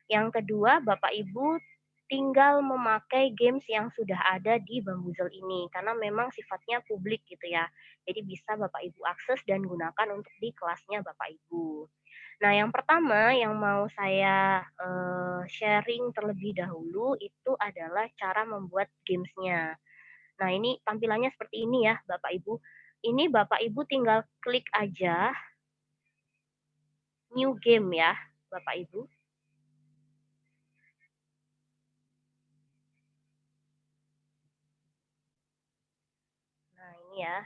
Yang kedua, Bapak Ibu tinggal memakai games yang sudah ada di Bambuzel ini karena memang sifatnya publik gitu ya. Jadi bisa Bapak Ibu akses dan gunakan untuk di kelasnya Bapak Ibu. Nah, yang pertama yang mau saya sharing terlebih dahulu itu adalah cara membuat gamesnya. Nah, ini tampilannya seperti ini ya, Bapak Ibu. Ini Bapak Ibu tinggal klik aja new game ya, Bapak Ibu. Nah, ini ya.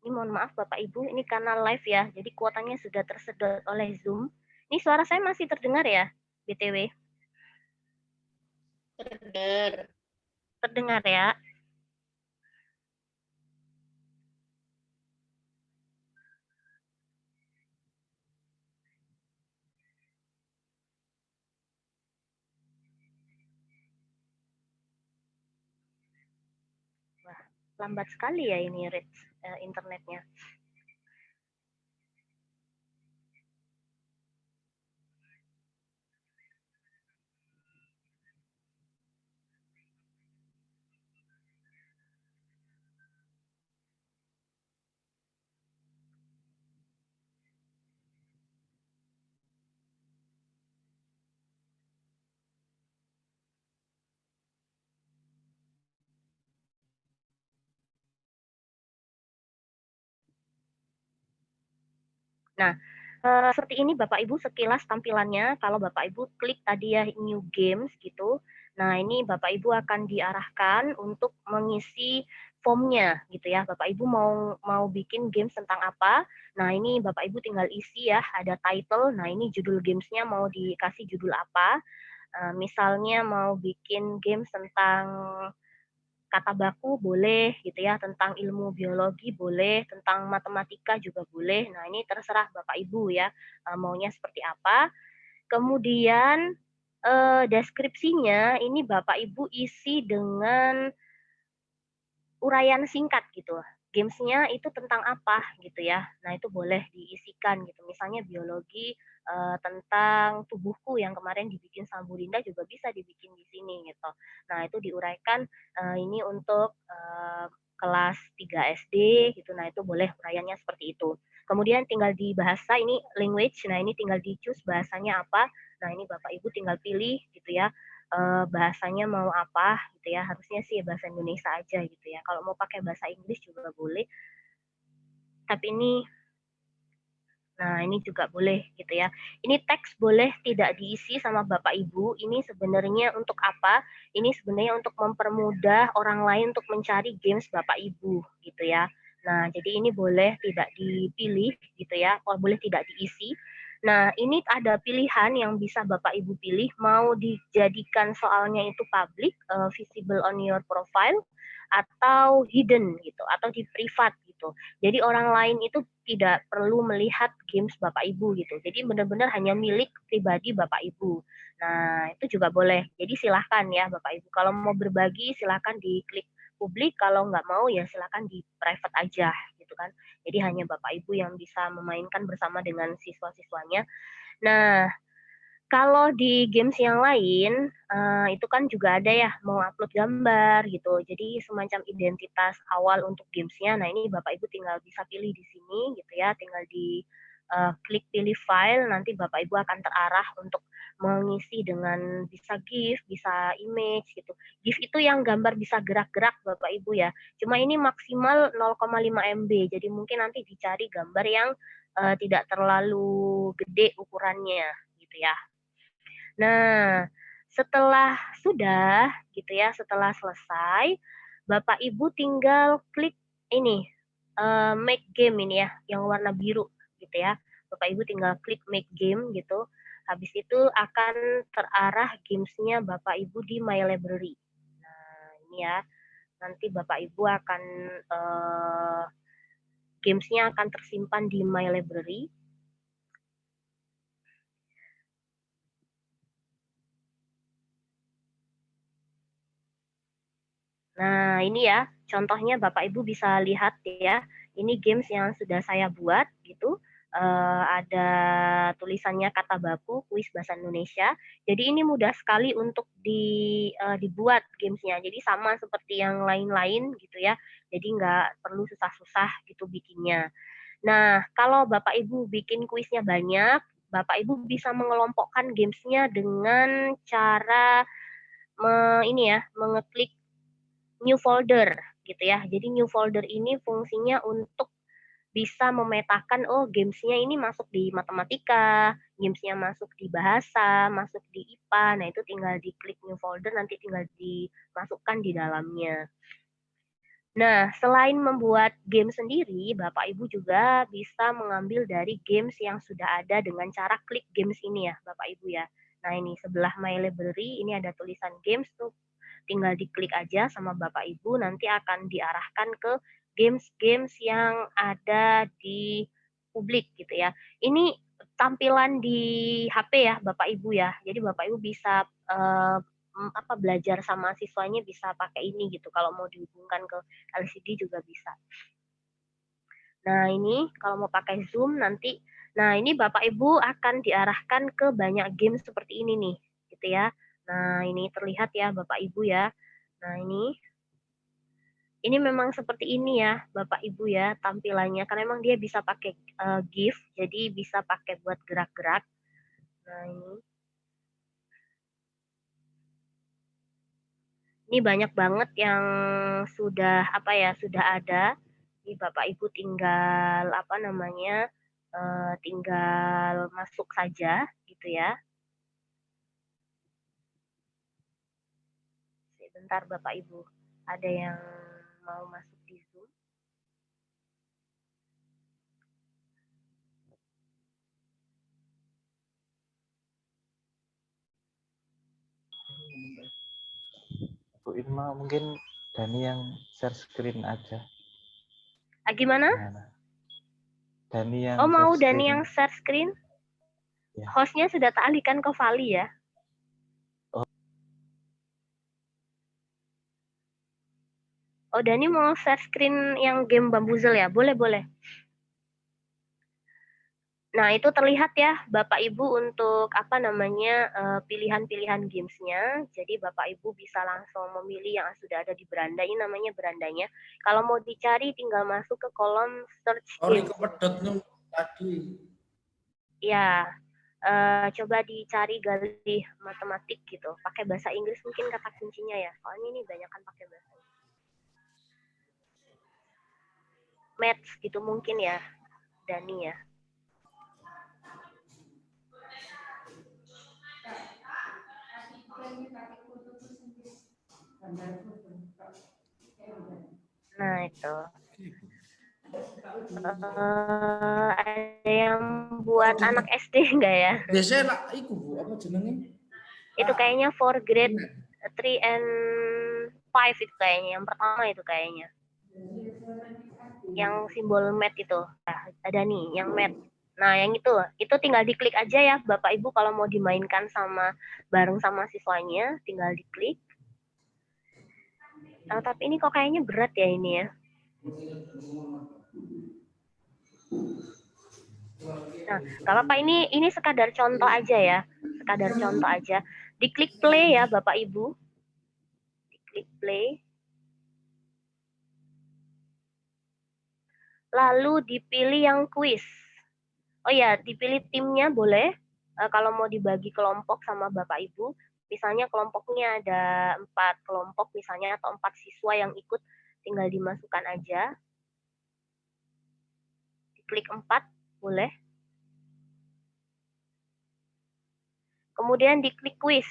Ini mohon maaf Bapak Ibu, ini karena live ya, jadi kuotanya sudah tersedot oleh Zoom. Ini suara saya masih terdengar ya, BTW? Terdengar. Terdengar ya. Wah, lambat sekali ya ini rate internetnya. Nah, seperti ini Bapak Ibu sekilas tampilannya. Kalau Bapak Ibu klik tadi ya new games gitu. Nah, ini Bapak Ibu akan diarahkan untuk mengisi formnya gitu ya. Bapak Ibu mau bikin games tentang apa? Nah, ini Bapak Ibu tinggal isi ya, ada title. Nah, ini judul gamesnya mau dikasih judul apa? Misalnya mau bikin games tentang kata baku boleh gitu ya, tentang ilmu biologi boleh, tentang matematika juga boleh. Nah, ini terserah Bapak Ibu ya, maunya seperti apa. Kemudian deskripsinya ini Bapak Ibu isi dengan uraian singkat gitu. gamesnya itu tentang apa gitu ya. Nah, itu boleh diisikan gitu. Misalnya biologi tentang tubuhku yang kemarin dibikin sama Bu Linda juga bisa dibikin di sini gitu. Nah, itu diuraikan ini untuk kelas 3 SD gitu. Nah, itu boleh uraiannya seperti itu. Kemudian tinggal di bahasa ini language. Nah, ini tinggal di-choose bahasanya apa. Nah, ini Bapak Ibu tinggal pilih gitu ya. Bahasanya mau apa gitu ya. Harusnya sih bahasa Indonesia aja gitu ya. Kalau mau pakai bahasa Inggris juga boleh. Tapi ini juga boleh gitu ya. Ini teks boleh tidak diisi sama Bapak Ibu. Ini sebenarnya untuk apa? Ini sebenarnya untuk mempermudah orang lain untuk mencari games Bapak Ibu gitu ya. Nah, jadi ini boleh tidak dipilih gitu ya, boleh tidak diisi. Nah, ini ada pilihan yang bisa Bapak Ibu pilih, mau dijadikan soalnya itu public, visible on your profile, atau hidden gitu, atau di privat gitu. Jadi orang lain itu tidak perlu melihat games Bapak Ibu gitu. Jadi benar-benar hanya milik pribadi Bapak Ibu. Nah, itu juga boleh. Jadi silahkan ya Bapak Ibu. Kalau mau berbagi silahkan diklik publik, kalau nggak mau ya silahkan di private aja gitu kan. Jadi hanya Bapak Ibu yang bisa memainkan bersama dengan siswa-siswanya. Nah, kalau di games yang lain, itu kan juga ada ya, mau upload gambar gitu. Jadi semacam identitas awal untuk gamesnya. Nah, ini Bapak Ibu tinggal bisa pilih di sini gitu ya, tinggal di klik pilih file, nanti Bapak Ibu akan terarah untuk mengisi dengan bisa GIF, bisa image gitu. GIF itu yang gambar bisa gerak-gerak Bapak Ibu ya. Cuma ini maksimal 0,5 MB, jadi mungkin nanti dicari gambar yang tidak terlalu gede ukurannya gitu ya. Nah, setelah sudah gitu ya, setelah selesai, Bapak Ibu tinggal klik ini, make game ini ya, yang warna biru gitu ya. Bapak Ibu tinggal klik make game gitu. Habis itu akan terarah games-nya Bapak Ibu di My Library. Nah, ini ya, nanti Bapak Ibu akan games-nya akan tersimpan di My Library. Nah, ini ya, contohnya Bapak Ibu bisa lihat ya, ini games yang sudah saya buat gitu. Ada tulisannya kata baku, kuis bahasa Indonesia. Jadi ini mudah sekali untuk dibuat gamesnya. Jadi sama seperti yang lain-lain gitu ya. Jadi nggak perlu susah-susah gitu bikinnya. Nah, kalau Bapak Ibu bikin kuisnya banyak, Bapak Ibu bisa mengelompokkan gamesnya dengan cara mengeklik new folder gitu ya. Jadi new folder ini fungsinya untuk bisa memetakan, oh gamesnya ini masuk di matematika, gamesnya masuk di bahasa, masuk di IPA. Nah itu tinggal diklik new folder, nanti tinggal dimasukkan di dalamnya. Nah, selain membuat game sendiri, Bapak Ibu juga bisa mengambil dari games yang sudah ada dengan cara klik games ini ya, Bapak Ibu ya. Nah ini sebelah My Library, ini ada tulisan games tuh, tinggal diklik aja sama Bapak Ibu, nanti akan diarahkan ke games-games yang ada di publik gitu ya. Ini tampilan di HP ya Bapak Ibu ya. Jadi Bapak Ibu bisa belajar sama siswanya bisa pakai ini gitu. Kalau mau dihubungkan ke LCD juga bisa. Nah, ini kalau mau pakai Zoom nanti, nah ini Bapak Ibu akan diarahkan ke banyak game seperti ini nih, gitu ya. Nah, ini terlihat ya Bapak Ibu ya. Nah, ini memang seperti ini ya Bapak Ibu ya tampilannya, karena memang dia bisa pakai GIF, jadi bisa pakai buat gerak-gerak. Nah, ini banyak banget yang sudah sudah ada. Jadi Bapak Ibu tinggal tinggal masuk saja gitu ya. Sebentar Bapak Ibu, ada yang mau masuk di Zoom. Bu Irma, mungkin Dani yang share screen aja. Gimana? Dani yang mau share Dani yang share screen? Ya. Hostnya sudah tak alihkan ke Vali ya? Oh, Dani mau share screen yang game Bambuzel ya? Boleh, boleh. Nah, itu terlihat ya Bapak Ibu untuk apa namanya pilihan-pilihan gamesnya. Jadi Bapak Ibu bisa langsung memilih yang sudah ada di beranda. Ini namanya berandanya. Kalau mau dicari tinggal masuk ke kolom search Sorry games. kepedotnya tadi. Ya, coba dicari gali matematik gitu. Pakai bahasa Inggris mungkin kata kuncinya ya. Soalnya ini banyak kan pakai bahasa Maths gitu mungkin ya, Dani ya. Nah, itu. Ada yang buat anak SD enggak ya? Biasanya lah, iku Bu, apa jenenge? Itu kayaknya for grade 3 and 5 itu kayaknya. Yang pertama itu kayaknya. Yang simbol mat itu. Nah, ada nih, yang mat. Nah, yang itu tinggal diklik aja ya Bapak Ibu kalau mau dimainkan sama bareng sama siswanya, tinggal diklik. Tapi ini kok kayaknya berat ya ini ya. Nah, nggak apa-apa, ini sekadar contoh aja ya, sekadar contoh aja. Diklik play ya Bapak Ibu, diklik play. Lalu dipilih yang quiz. Oh ya, dipilih timnya boleh. Kalau mau dibagi kelompok sama Bapak Ibu, misalnya kelompoknya ada 4 kelompok misalnya atau 4 siswa yang ikut, tinggal dimasukkan aja. Diklik 4 boleh. Kemudian diklik quiz.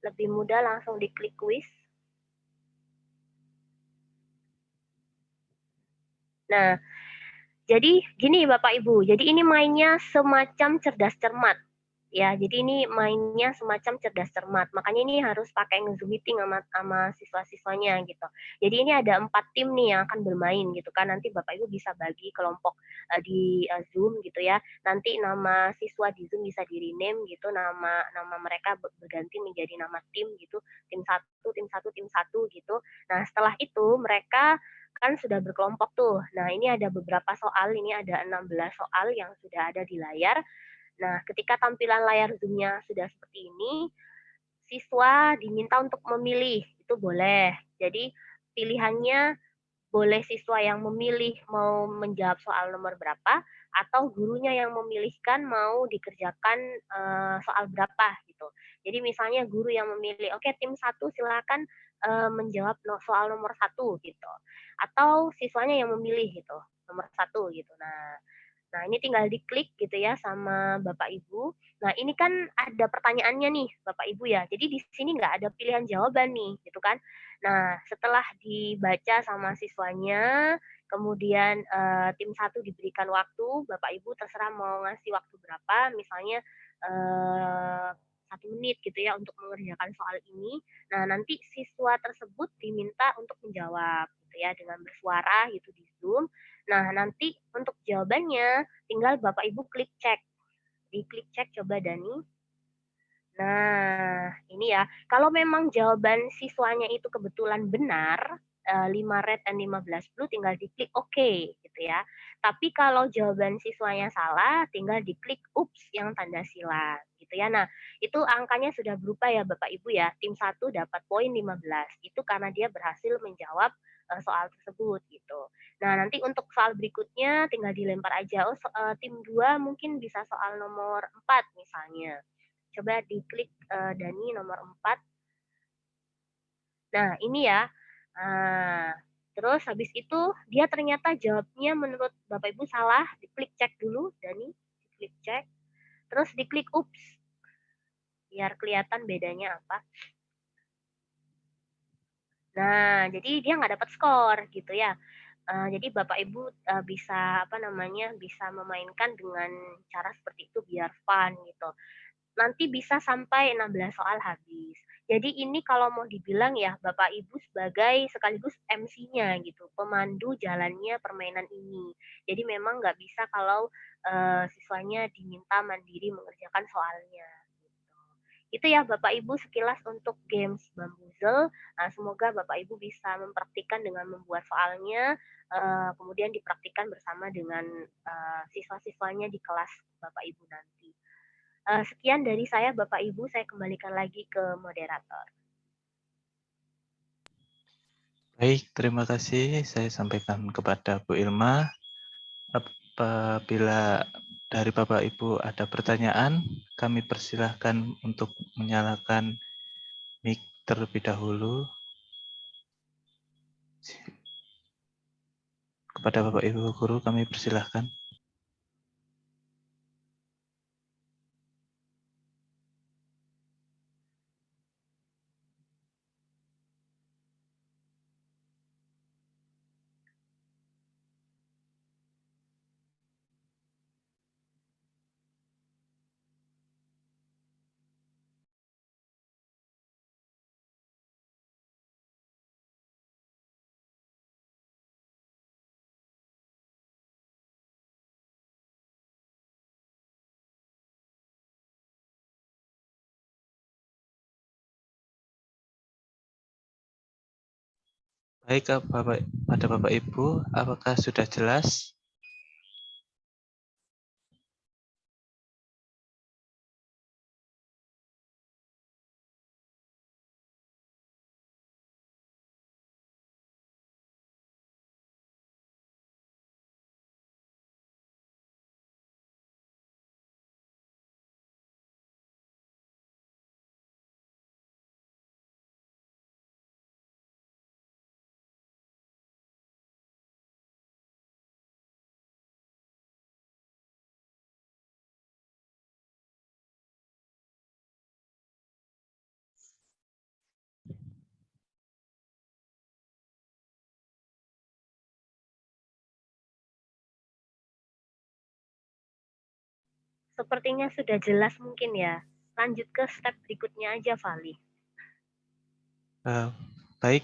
Lebih mudah langsung diklik quiz. Nah, jadi gini Bapak Ibu, jadi ini mainnya semacam cerdas cermat. Ya, jadi ini mainnya semacam cerdas cermat. Makanya ini harus pakai nge-Zoom meeting sama siswa-siswanya gitu. Jadi ini ada 4 tim nih yang akan bermain gitu kan. Nanti Bapak Ibu bisa bagi kelompok di Zoom gitu ya. Nanti nama siswa di Zoom bisa di-rename gitu, nama mereka berganti menjadi nama tim gitu. Tim 1, tim 1, tim 1 gitu. Nah, setelah itu mereka kan sudah berkelompok tuh. Nah, ini ada beberapa soal, ini ada 16 soal yang sudah ada di layar. Nah, ketika tampilan layar Zoom-nya sudah seperti ini, siswa diminta untuk memilih, itu boleh. Jadi, pilihannya boleh siswa yang memilih mau menjawab soal nomor berapa, atau gurunya yang memilihkan mau dikerjakan soal berapa gitu. Jadi misalnya guru yang memilih, oke tim 1 silakan menjawab soal nomor 1 gitu. Atau siswanya yang memilih gitu, nomor 1 gitu. Nah, ini tinggal diklik gitu ya sama Bapak Ibu. Nah, ini kan ada pertanyaannya nih Bapak Ibu ya. Jadi di sini nggak ada pilihan jawaban nih, gitu kan. Nah, setelah dibaca sama siswanya, kemudian tim 1 diberikan waktu, Bapak Ibu terserah mau ngasih waktu berapa, misalnya 1 menit gitu ya untuk mengerjakan soal ini. Nah, nanti siswa tersebut diminta untuk menjawab gitu ya dengan bersuara gitu di Zoom. Nah, nanti untuk jawabannya tinggal Bapak Ibu klik cek. Diklik cek coba Dani. Nah, ini ya. Kalau memang jawaban siswanya itu kebetulan benar, 5 red dan 15 blue tinggal diklik oke gitu ya. Tapi kalau jawaban siswanya salah, tinggal diklik ups yang tanda silang gitu ya. Nah, itu angkanya sudah berubah ya Bapak Ibu ya. Tim 1 dapat poin 15. Itu karena dia berhasil menjawab soal tersebut gitu. Nah, nanti untuk soal berikutnya tinggal dilempar aja. Tim 2 mungkin bisa soal nomor 4 misalnya. Coba diklik Dani nomor 4. Nah, ini ya. Nah, terus habis itu dia ternyata jawabnya menurut Bapak Ibu salah, diklik cek dulu Dani, diklik cek. Terus diklik ups. Biar kelihatan bedanya apa. Nah, jadi dia nggak dapat skor gitu ya. Jadi Bapak Ibu bisa bisa memainkan dengan cara seperti itu biar fun gitu. Nanti bisa sampai 16 soal habis. Jadi ini kalau mau dibilang ya Bapak Ibu sebagai sekaligus MC-nya gitu, pemandu jalannya permainan ini. Jadi memang nggak bisa kalau siswanya diminta mandiri mengerjakan soalnya. Gitu. Itu ya Bapak Ibu sekilas untuk games Bamboozle. Semoga Bapak Ibu bisa mempraktikkan dengan membuat soalnya, kemudian dipraktikkan bersama dengan siswa-siswanya di kelas Bapak Ibu nanti. Sekian dari saya Bapak Ibu, saya kembalikan lagi ke moderator. Baik, terima kasih. Saya sampaikan kepada Bu Ilma. Apabila dari Bapak Ibu ada pertanyaan, kami persilahkan untuk menyalakan mic terlebih dahulu. Kepada Bapak Ibu Guru kami persilahkan. Baik, pada Bapak Ibu, apakah sudah jelas? Sepertinya sudah jelas mungkin ya. Lanjut ke step berikutnya aja, Vali. Baik,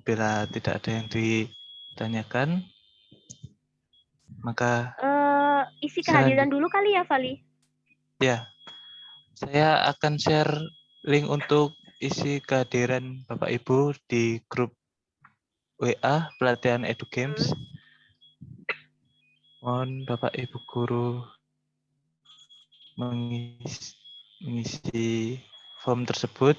bila tidak ada yang ditanyakan, maka isi kehadiran dulu kali ya, Vali. Ya, saya akan share link untuk isi kehadiran Bapak Ibu di grup WA pelatihan EduGames. Mohon Bapak Ibu Guru mengisi form tersebut.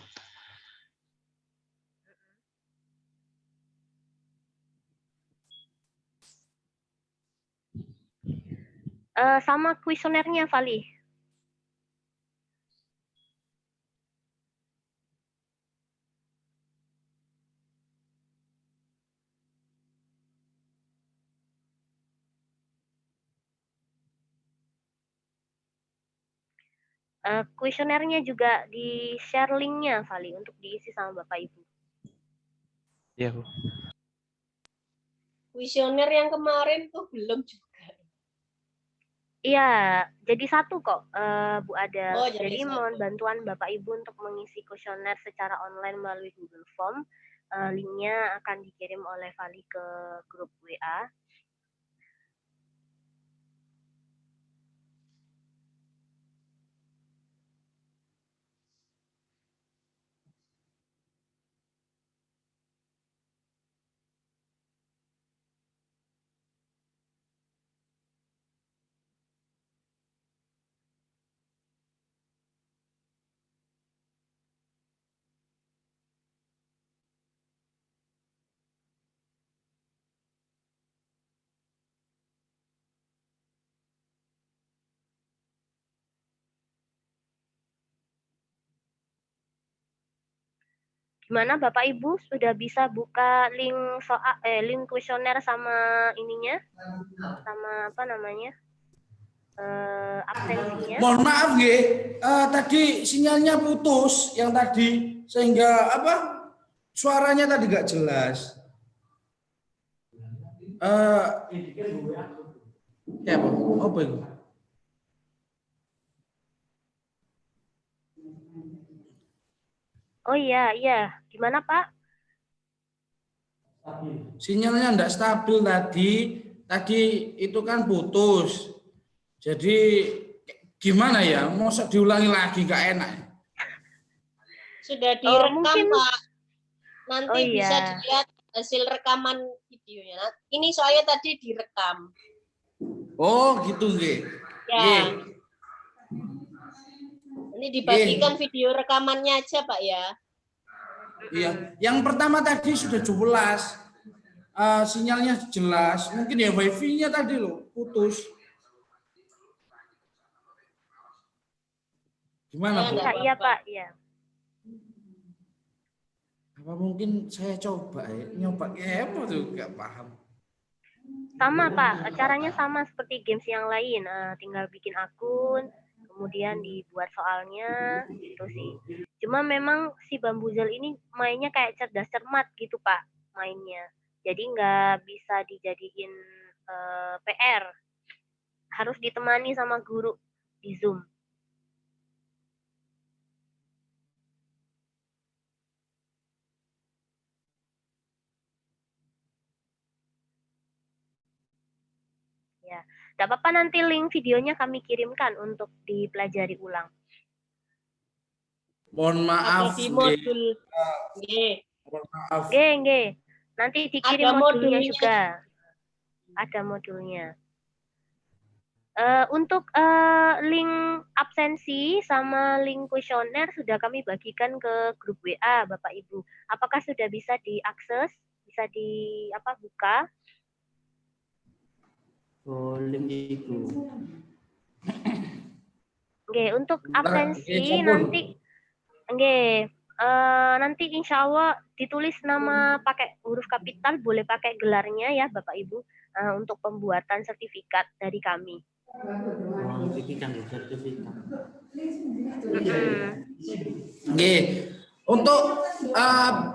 Sama kuesionernya, Vali. Kuesionernya juga di-share link-nya, Vali, untuk diisi sama Bapak Ibu. Iya, Bu. Kuesioner yang kemarin tuh belum juga. Iya, jadi satu kok, Bu Ada. Oh, jadi jadi mohon satu. bantuan Bapak Ibu untuk mengisi kuesioner secara online melalui Google Form. Link-nya akan dikirim oleh Vali ke grup WA. Gimana Bapak Ibu sudah bisa buka link link kuesioner sama ininya? Sama apa namanya? Absensinya. Mohon maaf G, tadi sinyalnya putus yang tadi sehingga apa? Suaranya tadi nggak jelas. Ya, apa itu? Oh iya, iya. Gimana Pak? Sinyalnya enggak stabil tadi. Tadi itu kan putus. Jadi gimana ya? Mau diulangi lagi nggak enak. Sudah direkam, mungkin Pak. Nanti Oh, bisa iya. dilihat hasil rekaman videonya. Ini soalnya tadi direkam. Oh, gitu nggih. Nggih. Ya, ini dibagikan video rekamannya aja, Pak ya. Iya, yang pertama tadi sudah jelas. Sinyalnya jelas. Mungkin ya wifi-nya tadi loh putus. Gimana, Bu? Enggak Iya, apa-apa. Pak, iya. Apa mungkin saya coba ya, nyoba apa tuh nggak paham. Sama, Pak. Caranya sama seperti games yang lain. Tinggal bikin akun, kemudian dibuat soalnya, gitu sih. Cuma memang si Bambuzel ini mainnya kayak cerdas cermat gitu, Pak, mainnya. Jadi nggak bisa dijadiin PR. Harus ditemani sama guru di Zoom. Ya, nggak apa-apa, nanti link videonya kami kirimkan untuk dipelajari ulang. Mohon maaf. Ada di nggih. modul. Nggih. Mohon maaf. Nggih. Nanti dikirim Ada modulnya modulnya. juga. Ada modulnya. Untuk link absensi sama link kuesioner sudah kami bagikan ke grup WA Bapak Ibu. Apakah sudah bisa diakses? Bisa buka? Oh, link itu. Nggih, untuk absensi sampun. nanti insya Allah ditulis nama pakai huruf kapital, boleh pakai gelarnya ya Bapak Ibu, untuk pembuatan sertifikat dari kami. Oh, iki kan sertifikat. Nggih. Untuk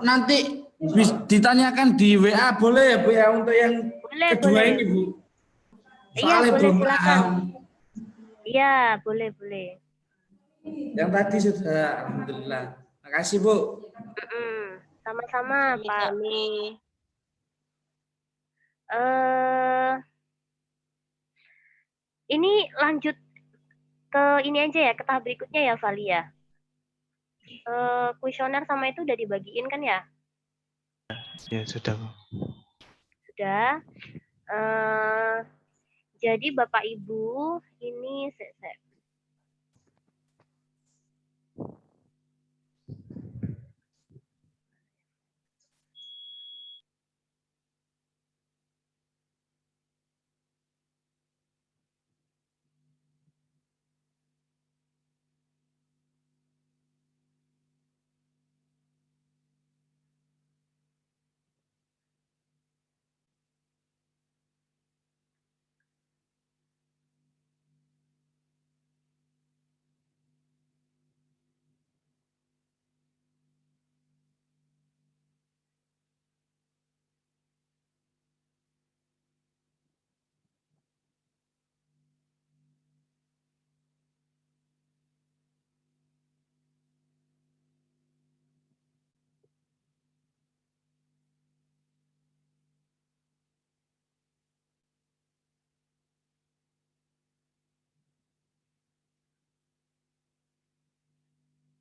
nanti ditanyakan di WA boleh ya Bu ya untuk yang kedua Boleh. ini Bu. Iya, Soalnya boleh, belum silakan. paham. Iya, boleh. Yang tadi sudah, alhamdulillah. Makasih Bu. Sama-sama Pak. Kami. Ini lanjut ke ini aja ya, ke tahap berikutnya ya Vali ya. Kuesioner sama itu udah dibagiin kan ya? Ya, sudah, Bu. Sudah. Jadi Bapak Ibu ini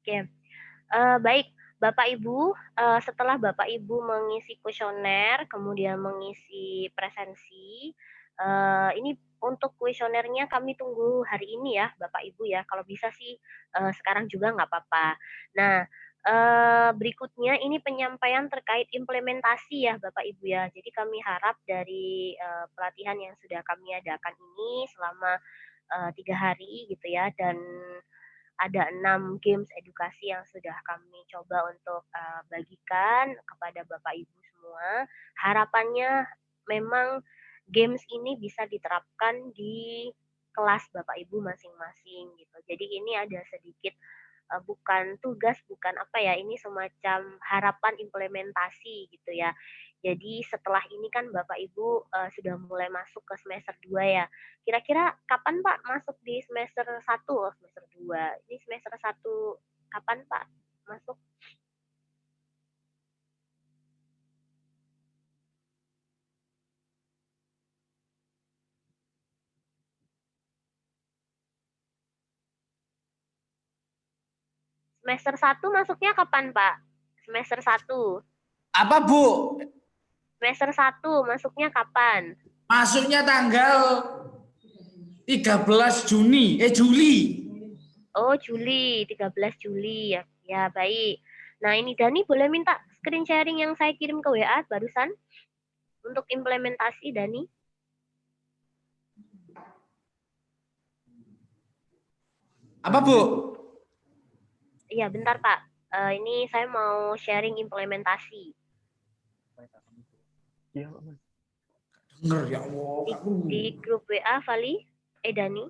Oke. Baik, Bapak Ibu, setelah Bapak Ibu mengisi kuesioner, kemudian mengisi presensi, ini untuk kuesionernya kami tunggu hari ini ya, Bapak Ibu ya. Kalau bisa sih sekarang juga nggak apa-apa. Nah, berikutnya ini penyampaian terkait implementasi ya, Bapak Ibu ya. Jadi kami harap dari pelatihan yang sudah kami adakan ini selama 3 hari gitu ya, dan ada 6 games edukasi yang sudah kami coba untuk bagikan kepada Bapak Ibu semua. Harapannya memang games ini bisa diterapkan di kelas Bapak Ibu masing-masing gitu. Jadi ini ada sedikit bukan tugas, bukan apa ya, ini semacam harapan implementasi gitu ya. Jadi setelah ini kan Bapak Ibu sudah mulai masuk ke semester 2 ya. Kira-kira kapan Pak masuk di semester 1 atau semester 2? Ini semester 1 kapan Pak masuk? semester 1 masuknya kapan, Pak? Semester 1. Apa, Bu? Semester 1 masuknya kapan? Masuknya tanggal 13 Juni, Juli. Oh, Juli, 13 Juli ya. Ya, baik. Nah, ini Dani boleh minta screen sharing yang saya kirim ke WA barusan untuk implementasi, Dani? Apa, Bu? Iya, bentar, Pak. Ini saya mau sharing implementasi. Iya, Pak. Mas. Denger ya Allah. Di grup WA, Vali? Dani?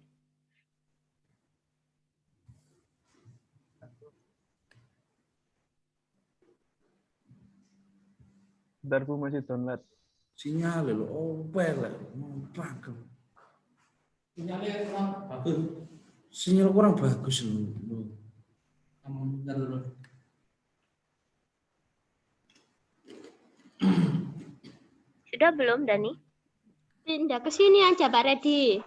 Bentar Bu masih download. Sinyal lho, opel lah, pagem. Sinyalnya kurang bagus. Sinyal kurang bagus lho. Bentar dulu. Sudah belum, Dani? Pindah ke sini aja Pak Redi.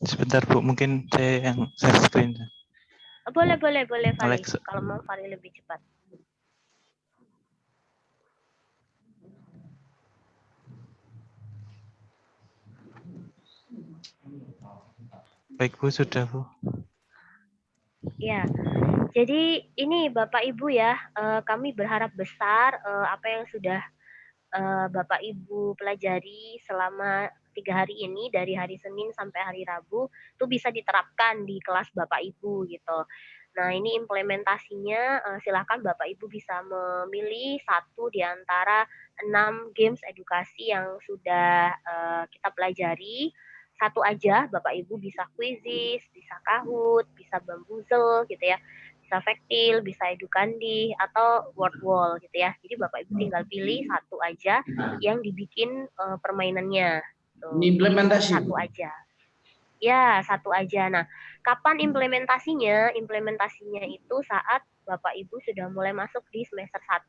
Sebentar Bu, mungkin saya yang share screen. Boleh, Vali. Alex. Kalau mau Vali lebih cepat. Baik Bu, sudah Bu. Ya, jadi ini Bapak Ibu ya, kami berharap besar apa yang sudah Bapak Ibu pelajari selama 3 hari ini dari hari Senin sampai hari Rabu itu bisa diterapkan di kelas Bapak Ibu gitu. Nah, ini implementasinya silakan Bapak Ibu bisa memilih satu di antara 6 games edukasi yang sudah kita pelajari. Satu aja Bapak Ibu bisa Quizizz, bisa Kahoot, bisa Bamboozle gitu ya. Bisa Factil, bisa Edukandi, atau Word Wall gitu ya. Jadi Bapak Ibu tinggal pilih satu aja yang dibikin permainannya. Tuh. Ini implementasi. Satu aja. Ya, satu aja. Nah, kapan implementasinya? Implementasinya itu saat Bapak Ibu sudah mulai masuk di semester 1.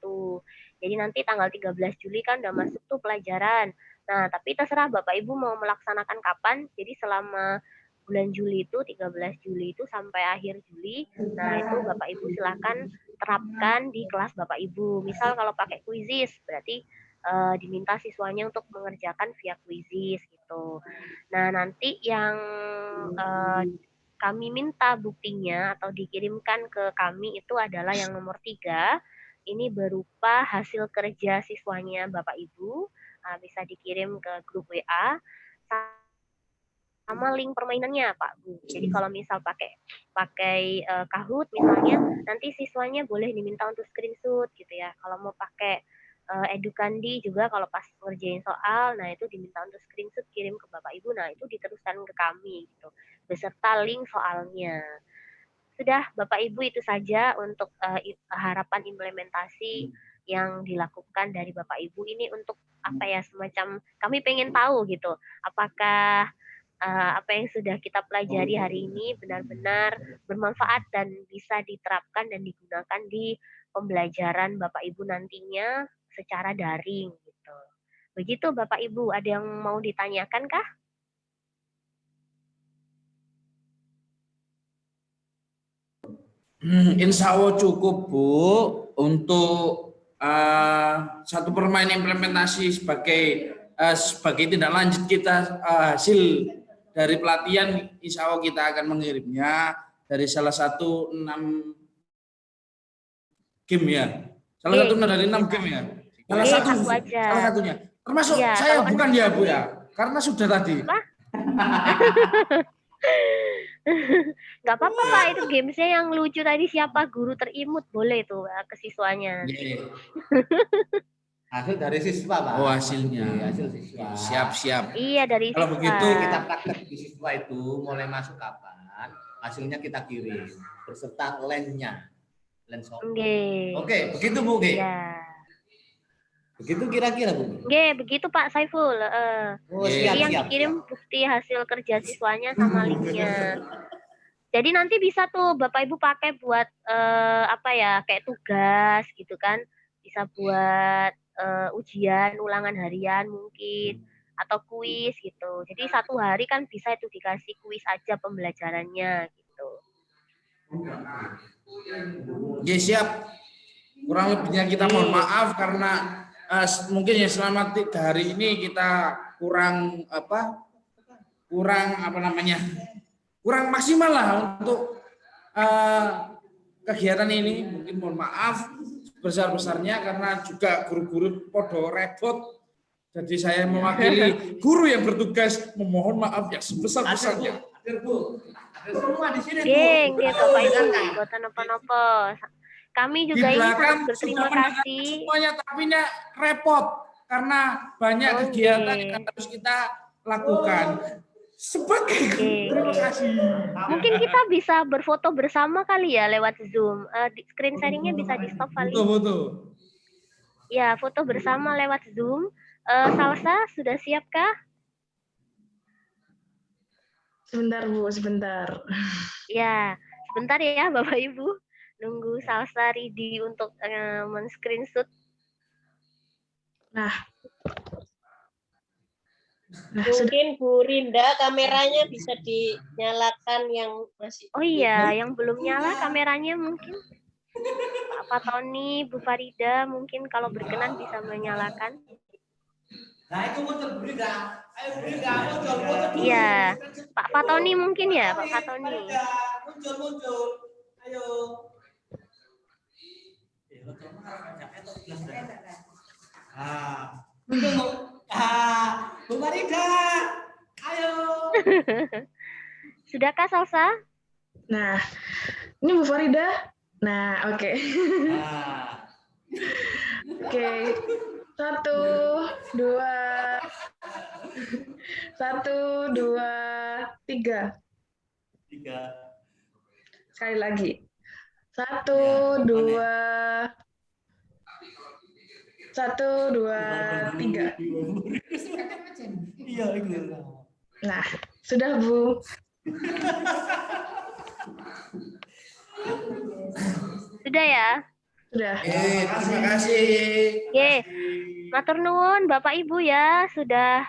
Jadi nanti tanggal 13 Juli kan udah masuk tuh pelajaran. Nah, tapi terserah Bapak Ibu mau melaksanakan kapan. Jadi selama bulan Juli itu, 13 Juli itu sampai akhir Juli. Nah, itu Bapak Ibu silakan terapkan di kelas Bapak Ibu. Misal kalau pakai Quizizz, berarti diminta siswanya untuk mengerjakan via Quizizz gitu. Nah, nanti yang kami minta buktinya atau dikirimkan ke kami itu adalah yang nomor 3. Ini berupa hasil kerja siswanya Bapak Ibu. Bisa dikirim ke grup WA sama link permainannya Pak Bu. Jadi kalau misal pakai Kahoot misalnya, nanti siswanya boleh diminta untuk screenshot gitu ya. Kalau mau pakai Edukandi juga kalau pas ngerjain soal, nah itu diminta untuk screenshot kirim ke Bapak Ibu, nah itu diteruskan ke kami gitu, beserta link soalnya. Sudah Bapak Ibu itu saja untuk harapan implementasi yang dilakukan dari Bapak Ibu ini untuk apa ya, semacam kami pengen tahu gitu, apakah apa yang sudah kita pelajari hari ini benar-benar bermanfaat dan bisa diterapkan dan digunakan di pembelajaran Bapak Ibu nantinya secara daring gitu. Begitu Bapak Ibu, ada yang mau ditanyakan kah? Insya Allah cukup Bu untuk satu permainan implementasi sebagai tindak lanjut kita hasil dari pelatihan. Insya Allah kita akan mengirimnya dari salah satu 6 game ya. Salah satu dari 6 game ya. Satu aja. Salah satunya. Termasuk ya, saya bukan ya Bu ya. Karena sudah tadi. Apa? Nggak apa-apa Pak, itu gamesnya yang lucu tadi, siapa guru terimut, boleh tuh ke siswanya. Hasil dari siswa Pak. Oh hasilnya. Hasil siswa. Siap. Iya dari Kalau siswa. begitu Kita praktek di siswa itu mulai masuk kapan, hasilnya kita kirim beserta lensnya. Lens Oke, begitu Bu. Iya. Begitu kira-kira Bu. Begitu Pak Saiful. Jadi yang dikirim bukti hasil kerja siswanya sama linknya. Jadi nanti bisa tuh Bapak Ibu pakai buat apa ya, kayak tugas gitu kan. Bisa buat ujian, ulangan harian mungkin. atau kuis gitu. Jadi 1 hari kan bisa itu dikasih kuis aja pembelajarannya gitu. Oke, siap. Kurang lebihnya kita mohon maaf karena mungkin ya selama 3 hari ini kita kurang maksimal lah untuk kegiatan ini. Mungkin mohon maaf besar-besarnya karena juga guru-guru podo repot. Jadi saya mewakili guru yang bertugas memohon maaf yang sebesar-besarnya. Semua di sini, Bu. Nggih, Bapak Ibu, mboten napa-napa. Kami Di juga ini belakang sangat berterima sudah mendengar kasih. semuanya, tapi ini repot karena banyak kegiatan yang harus kita lakukan. Terima kasih. Mungkin kita bisa berfoto bersama kali ya lewat Zoom. Screen sharing-nya bisa di stop kali. Betul. Ya, foto bersama lewat Zoom. Salsa, sudah siapkah? Sebentar, Bu, sebentar. Ya, sebentar ya Bapak Ibu. Nunggu Salsa ready untuk men-screenshot. Nah, Mungkin Bu Rinda kameranya bisa dinyalakan yang masih. Oh iya, yang belum nyala kameranya mungkin. Pak Tony, Bu Farida, mungkin kalau berkenan bisa menyalakan. Nah, itu muncul Bu Rinda. Ayo Bu Rinda, muncul. Iya, Pak Fatoni mungkin ya, Pak Fatoni. Muncul. Ayo. Bu Farida. Ayo. Sudahkah Salsa? Nah, ini Bu Farida. Nah, oke. Oke. 1, 2, 3. Sekali lagi. 1, 2, 3. Iya, itu. Nah, sudah Bu. Sudah ya? Sudah. Terima kasih. Matur nuwun Bapak Ibu ya sudah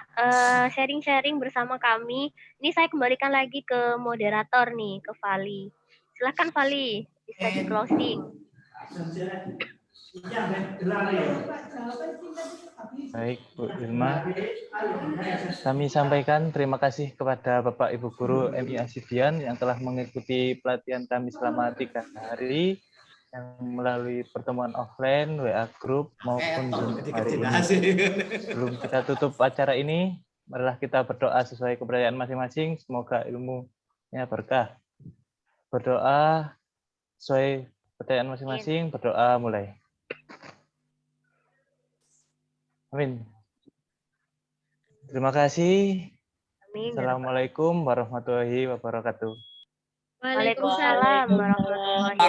sharing-sharing bersama kami. Ini saya kembalikan lagi ke moderator nih, ke Vali. Silakan Vali, bisa di closing. Baik, Bu Ilma. Kami sampaikan terima kasih kepada Bapak Ibu Guru MI Asibian yang telah mengikuti pelatihan kami selama 3 hari yang melalui pertemuan offline, WA Group, maupun Zoom hari ini. Sebelum kita tutup acara ini, marilah kita berdoa sesuai kepercayaan masing-masing. Semoga ilmunya berkah. Berdoa sesuai kepercayaan masing-masing. Berdoa mulai. Amin. Terima kasih. Amin. Assalamualaikum warahmatullahi wabarakatuh. Waalaikumsalam warahmatullahi wabarakatuh.